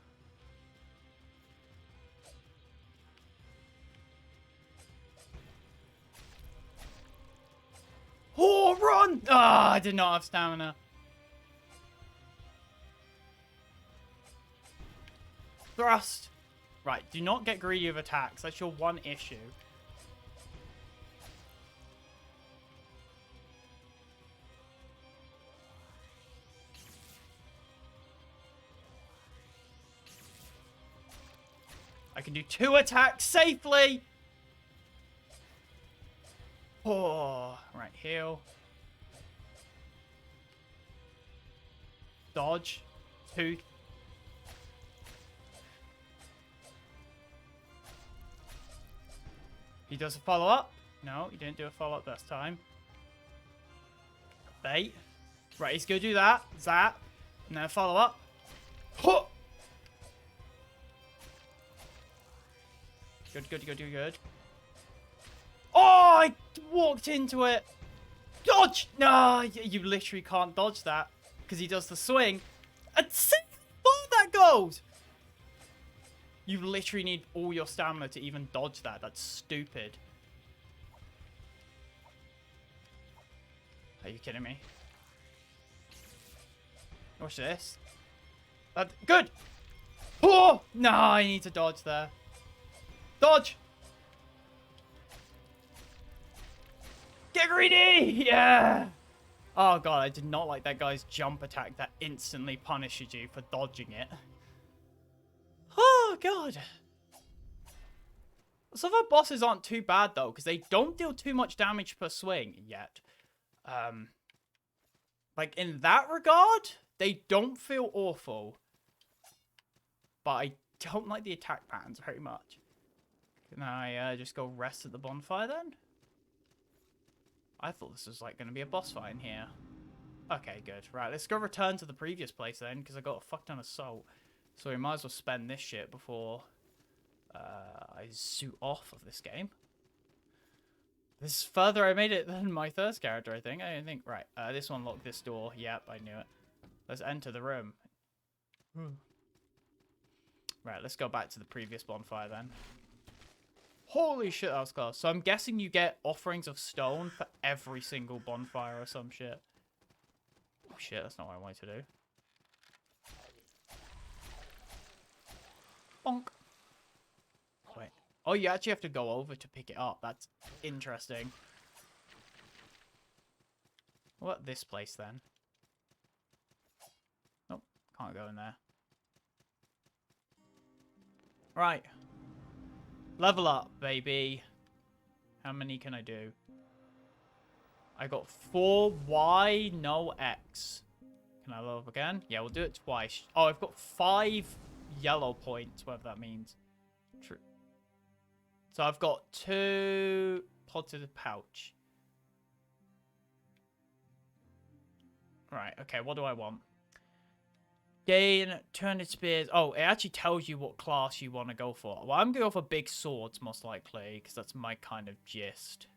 A: Oh, run! Ah, I did not have stamina. Thrust. Right, do not get greedy with attacks. That's your one issue. I can do 2 attacks safely. Oh, right, heal. Dodge. 2. He does a follow-up. No, he didn't do a follow-up this time. Bait. Right, he's going to do that. Zap. And then a follow-up. Huh! Good, good, good, good, good. Oh, I walked into it. Dodge! No, you literally can't dodge that. Because he does the swing. And see how far that goes! You literally need all your stamina to even dodge that. That's stupid. Are you kidding me? Watch this. Good! Oh! No, I need to dodge there. Dodge! Get greedy! Yeah! Oh god, I did not like that guy's jump attack that instantly punishes you for dodging it. Oh god. Some of our bosses aren't too bad though, because they don't deal too much damage per swing yet. Like in that regard, they don't feel awful. But I don't like the attack patterns very much. Can I just go rest at the bonfire then? I thought this was like going to be a boss fight in here. Okay, good. Right, let's go return to the previous place then, because I got a fuck ton of salt. So we might as well spend this shit before I zoot off of this game. This is further I made it than my first character, I think. I don't think... Right, this one locked this door. Yep, I knew it. Let's enter the room. Right, let's go back to the previous bonfire then. Holy shit, that was close. So I'm guessing you get offerings of stone for every single bonfire or some shit. Oh shit, that's not what I wanted to do. Bonk. Wait. Oh, you actually have to go over to pick it up. That's interesting. What about this place then? Nope, can't go in there. Right. Level up, baby. How many can I do? I got 4 Y, no X. Can I level up again? Yeah, we'll do it twice. Oh, I've got 5 yellow points, whatever that means. True. So I've got 2 pods of the pouch. Right, okay, what do I want? Gain 200 spears. Oh, it actually tells you what class you want to go for. Well, I'm going to go for big swords, most likely, because that's my kind of gist.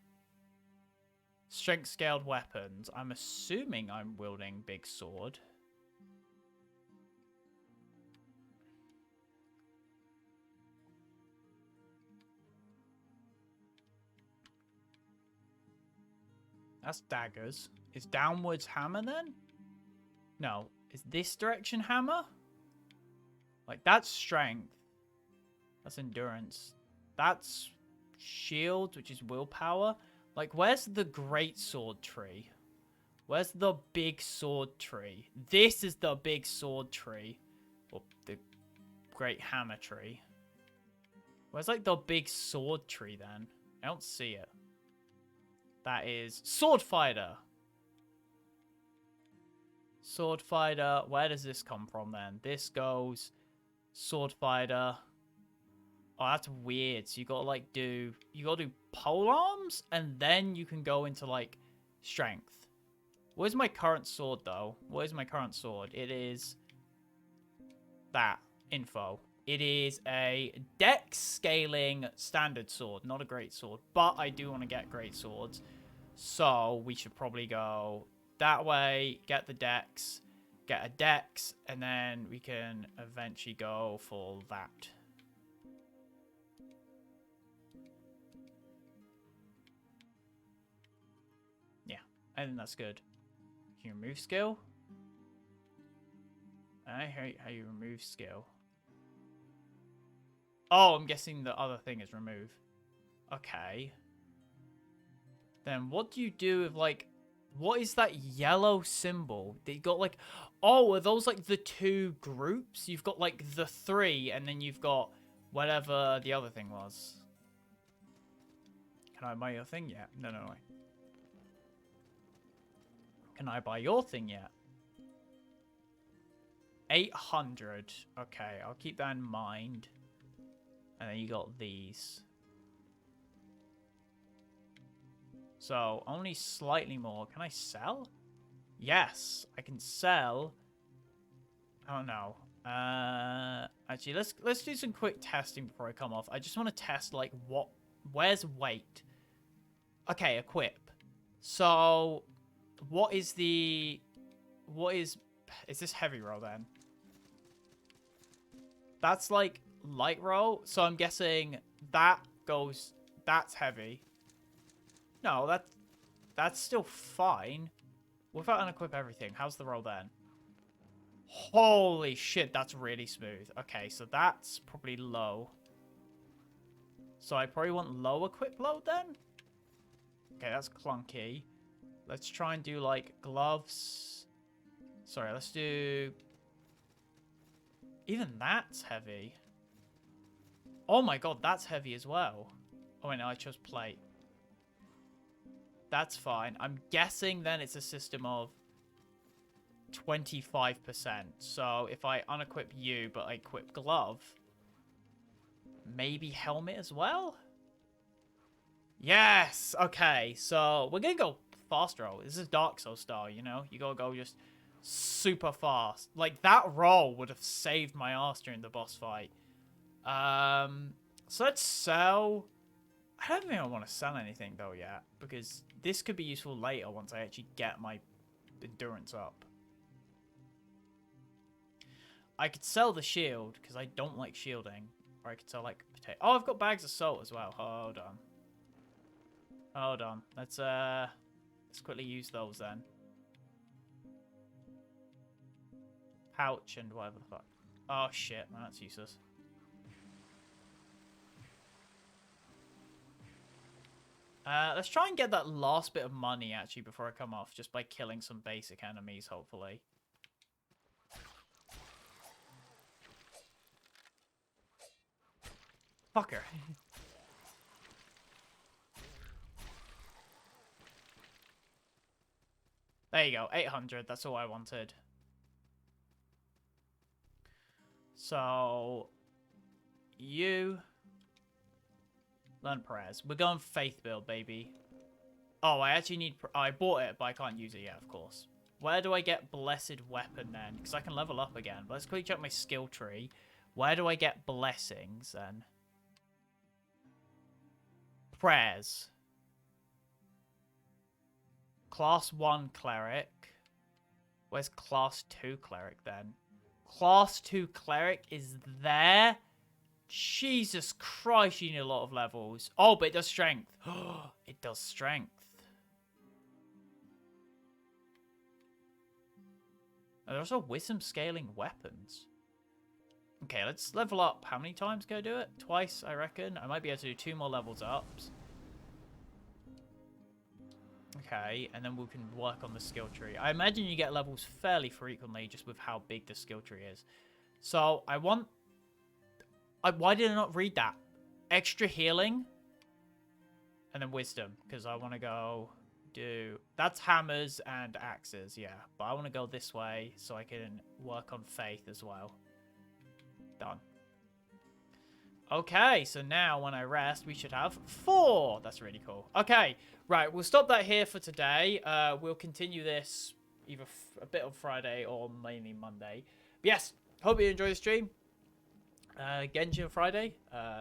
A: Strength scaled weapons. I'm assuming I'm wielding big sword. That's daggers. Is downwards hammer then? No. Is this direction hammer? Like, that's strength. That's endurance. That's shield, which is willpower. Like, where's the great sword tree? Where's the big sword tree? This is the big sword tree. Or the great hammer tree. Where's, like, the big sword tree, then? I don't see it. That is sword fighter. Sword fighter. Where does this come from, then? This goes sword fighter. Oh, that's weird. So you gotta, like, do pole arms, and then you can go into, like, strength. Where's my current sword, though? Where's my current sword? It is that info. It is a dex scaling standard sword, not a great sword, but I do want to get great swords. So we should probably go that way, get the dex, get a dex, and then we can eventually go for that. Yeah, I think that's good. Can you remove skill? I hate how you remove skill. Oh, I'm guessing the other thing is remove. Okay. Then what do you do with, like, what is that yellow symbol? They got, like, oh, are those, like, the two groups? You've got, like, the three, and then you've got whatever the other thing was. Can I buy your thing yet? No. Can I buy your thing yet? 800. Okay, I'll keep that in mind. And then you got these. So, only slightly more. Can I sell? Yes, I can sell. I don't know. Actually, let's do some quick testing before I come off. I just want to test, like, where's weight? Okay, equip. So, is this heavy roll then? That's, like, light roll. So I'm guessing that's heavy. No, that's still fine. What if I unequip everything? How's the roll then? Holy shit, that's really smooth. Okay, so that's probably low. So I probably want low equip load then? Okay, that's clunky. Let's try and do, like, gloves. Sorry, let's do... Even that's heavy. Oh my god, that's heavy as well. Oh wait, no, I chose plate. That's fine. I'm guessing then it's a system of 25%. So if I unequip you, but I equip glove, maybe helmet as well? Yes! Okay, so we're gonna go fast roll. This is Dark Souls style, you know? You gotta go just super fast. Like, that roll would have saved my ass during the boss fight. So let's sell... I don't think I want to sell anything, though, yet. Because this could be useful later once I actually get my endurance up. I could sell the shield, because I don't like shielding. Or I could sell, like, potato. Oh, I've got bags of salt as well. Hold on. Hold on. Let's quickly use those, then. Pouch and whatever the fuck. Oh, shit. Man, that's useless. Let's try and get that last bit of money, actually, before I come off, just by killing some basic enemies, hopefully. Fucker. There you go, 800, that's all I wanted. So, you... Learn prayers. We're going faith build, baby. Oh, I actually need... I bought it, but I can't use it yet, of course. Where do I get blessed weapon, then? Because I can level up again. But let's quickly check my skill tree. Where do I get blessings, then? Prayers. Class 1 cleric. Where's class 2 cleric then? Class 2 cleric is there? Jesus Christ, you need a lot of levels. Oh, but it does strength. It does strength. And there's also wisdom scaling weapons. Okay, let's level up. How many times can I do it? Twice, I reckon. I might be able to do 2 more levels ups. Okay, and then we can work on the skill tree. I imagine you get levels fairly frequently just with how big the skill tree is. So, I want... why did I not read that? Extra healing. And then wisdom. Because I want to go do... That's hammers and axes, yeah. But I want to go this way so I can work on faith as well. Done. Okay, so now when I rest, we should have 4. That's really cool. Okay, right, we'll stop that here for today. We'll continue this either a bit on Friday or mainly Monday. But yes, hope you enjoy the stream. Genshin Friday,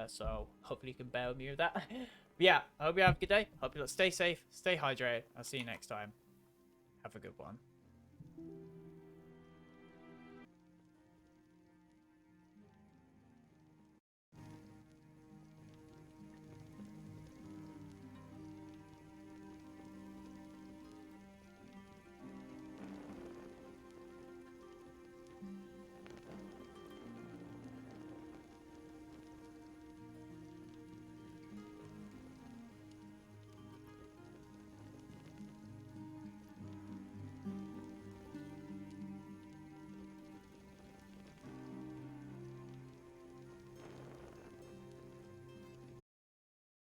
A: so hopefully you can bear with me with that. But yeah, I hope you have a good day. Hope you stay safe, stay hydrated. I'll see you next time. Have a good one.